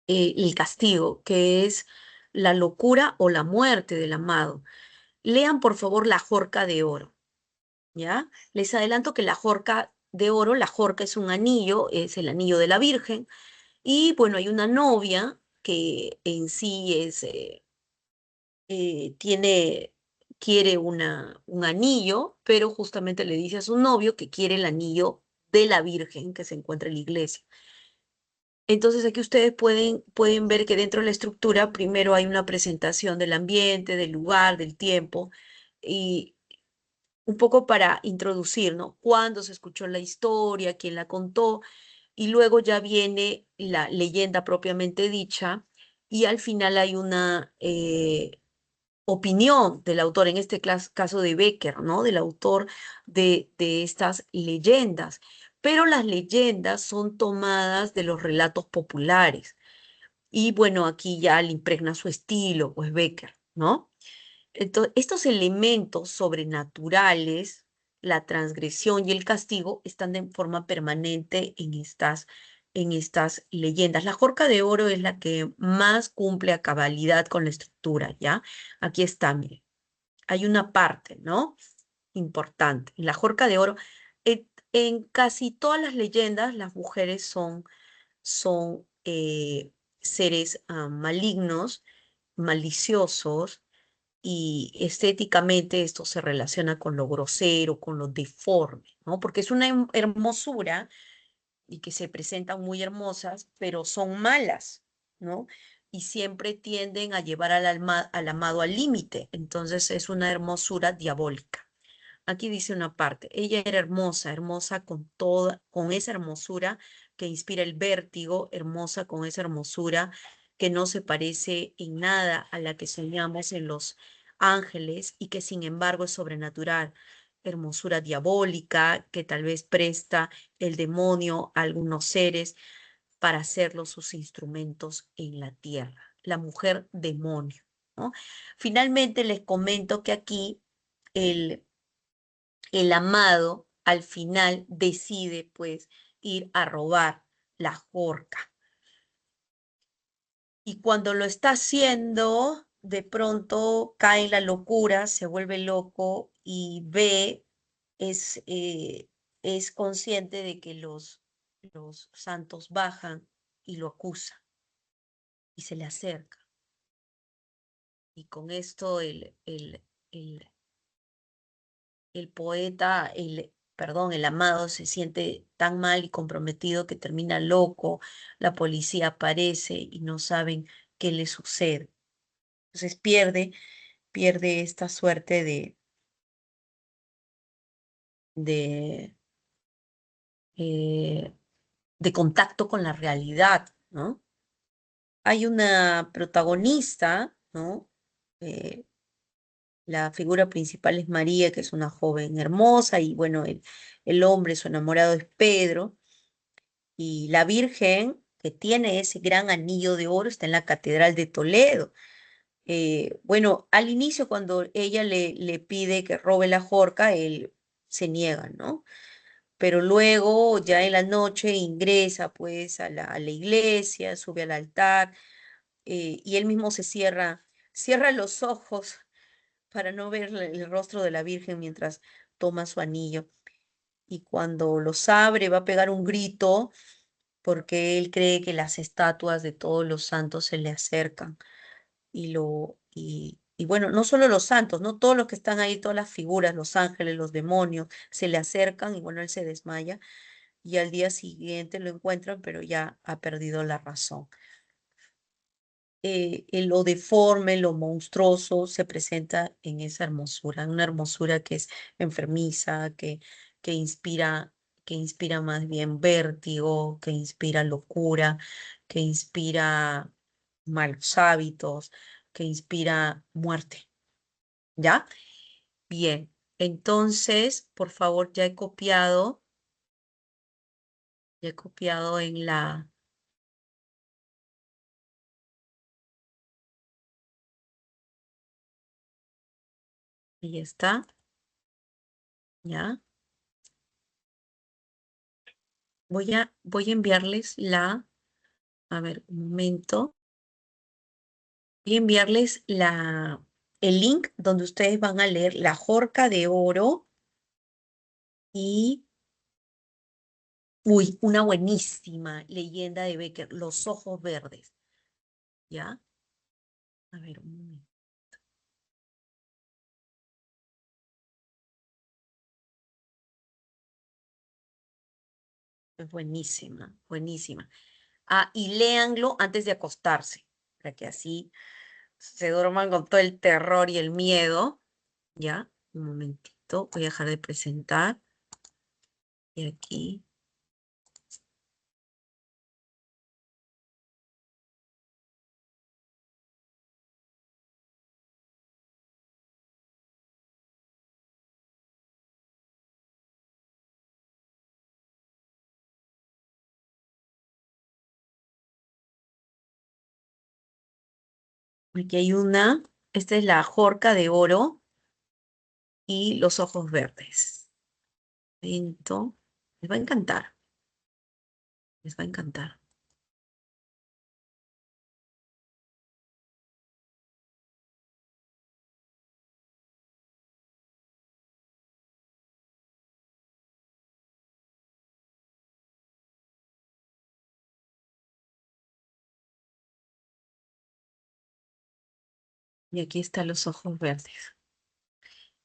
el castigo, que es la locura o la muerte del amado. Lean por favor La Jorca de Oro, ¿ya? Les adelanto que la Jorca de Oro, la Jorca es un anillo, es el anillo de la Virgen, y bueno, hay una novia que en sí tiene, quiere un anillo, pero justamente le dice a su novio que quiere el anillo de la Virgen que se encuentra en la iglesia. Entonces aquí ustedes pueden ver que dentro de la estructura primero hay una presentación del ambiente, del lugar, del tiempo, y un poco para introducir, ¿no? Cuándo se escuchó la historia, quién la contó, y luego ya viene la leyenda propiamente dicha, y al final hay una opinión del autor, en este caso de Becker, ¿no? Del autor de estas leyendas. Pero las leyendas son tomadas de los relatos populares. Y bueno, aquí ya le impregna su estilo, pues Becker, ¿no? Entonces, estos elementos sobrenaturales, la transgresión y el castigo, están de forma permanente en estas leyendas. La Jorca de Oro es la que más cumple a cabalidad con la estructura, ¿ya? Aquí está, mire. Hay una parte, ¿no? Importante. En la Jorca de Oro, en casi todas las leyendas, las mujeres son seres malignos, maliciosos, y estéticamente esto se relaciona con lo grosero, con lo deforme, ¿no? Porque es una hermosura y que se presentan muy hermosas, pero son malas, ¿no? Y siempre tienden a llevar al amado al límite, entonces es una hermosura diabólica. Aquí dice una parte, ella era hermosa, hermosa con toda, con esa hermosura que inspira el vértigo, hermosa con esa hermosura que no se parece en nada a la que soñamos en los ángeles y que sin embargo es sobrenatural, hermosura diabólica que tal vez presta el demonio a algunos seres para hacerlos sus instrumentos en la tierra. La mujer demonio, ¿no? Finalmente les comento que aquí el el amado al final decide pues ir a robar la jorca. Y cuando lo está haciendo, de pronto cae en la locura, se vuelve loco y ve, es, eh, es consciente de que los santos bajan y lo acusan y se le acerca. Y con esto el, el poeta, perdón, el amado se siente tan mal y comprometido que termina loco, la policía aparece y no saben qué le sucede. Entonces pierde esta suerte de, eh, de contacto con la realidad, ¿no? Hay una protagonista, ¿no? Eh, la figura principal es María, que es una joven hermosa, y bueno, el hombre, su enamorado es Pedro. Y la Virgen que tiene ese gran anillo de oro está en la Catedral de Toledo. Bueno, al inicio cuando ella le pide que robe la jorca, él se niega, ¿no? Pero luego ya en la noche ingresa pues a la iglesia, sube al altar y él mismo cierra los ojos para no ver el rostro de la Virgen mientras toma su anillo. Y cuando los abre va a pegar un grito porque él cree que las estatuas de todos los santos se le acercan. Y bueno, no solo los santos, no todos los que están ahí, todas las figuras, los ángeles, los demonios, se le acercan y bueno, él se desmaya y al día siguiente lo encuentran, pero ya ha perdido la razón. Lo deforme, lo monstruoso se presenta en esa hermosura, una hermosura que es enfermiza, que inspira, que inspira más bien vértigo, que inspira locura, que inspira malos hábitos, que inspira muerte. ¿Ya? Bien, entonces, por favor, ya he copiado en la, ahí está, ¿ya? Voy a enviarles a ver, un momento, voy a enviarles el link donde ustedes van a leer La Jorca de Oro y, uy, una buenísima leyenda de Becker, Los Ojos Verdes, ¿ya? A ver, un momento. Es buenísima, buenísima. Ah, y léanlo antes de acostarse, para que así se duerman con todo el terror y el miedo. Ya, un momentito, voy a dejar de presentar. Y aquí hay una, esta es la Jorca de Oro y los ojos verdes. Lento, les va a encantar, les va a encantar. Y aquí están los ojos verdes.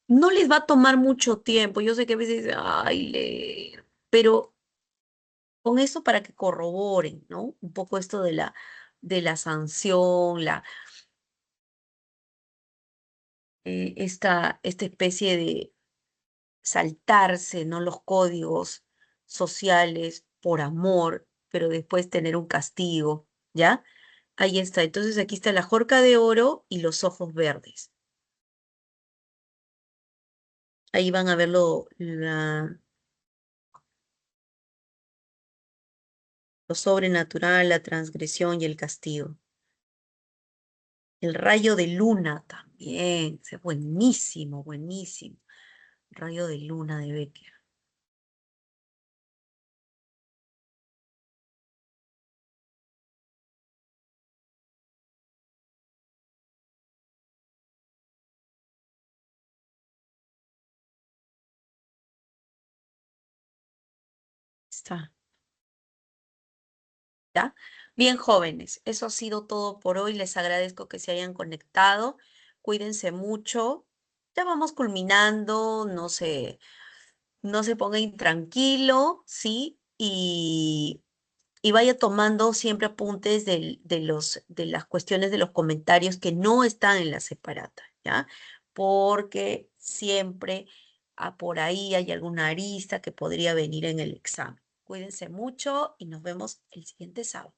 No les va a tomar mucho tiempo, yo sé que a veces, ay, leer, pero con eso para que corroboren, ¿no? Un poco esto de la sanción, esta especie de saltarse, ¿no? Los códigos sociales por amor, pero después tener un castigo, ¿ya? Ahí está. Entonces aquí está la Jorca de Oro y los ojos verdes. Ahí van a ver lo sobrenatural, la transgresión y el castigo. El rayo de luna también. Es buenísimo, buenísimo. Rayo de luna de Becker. Está. ¿Ya? Bien, jóvenes, eso ha sido todo por hoy. Les agradezco que se hayan conectado. Cuídense mucho. Ya vamos culminando, no se ponga intranquilo, ¿sí? Y vaya tomando siempre apuntes de las cuestiones de los comentarios que no están en la separata, ¿ya? Porque siempre por ahí hay alguna arista que podría venir en el examen. Cuídense mucho y nos vemos el siguiente sábado.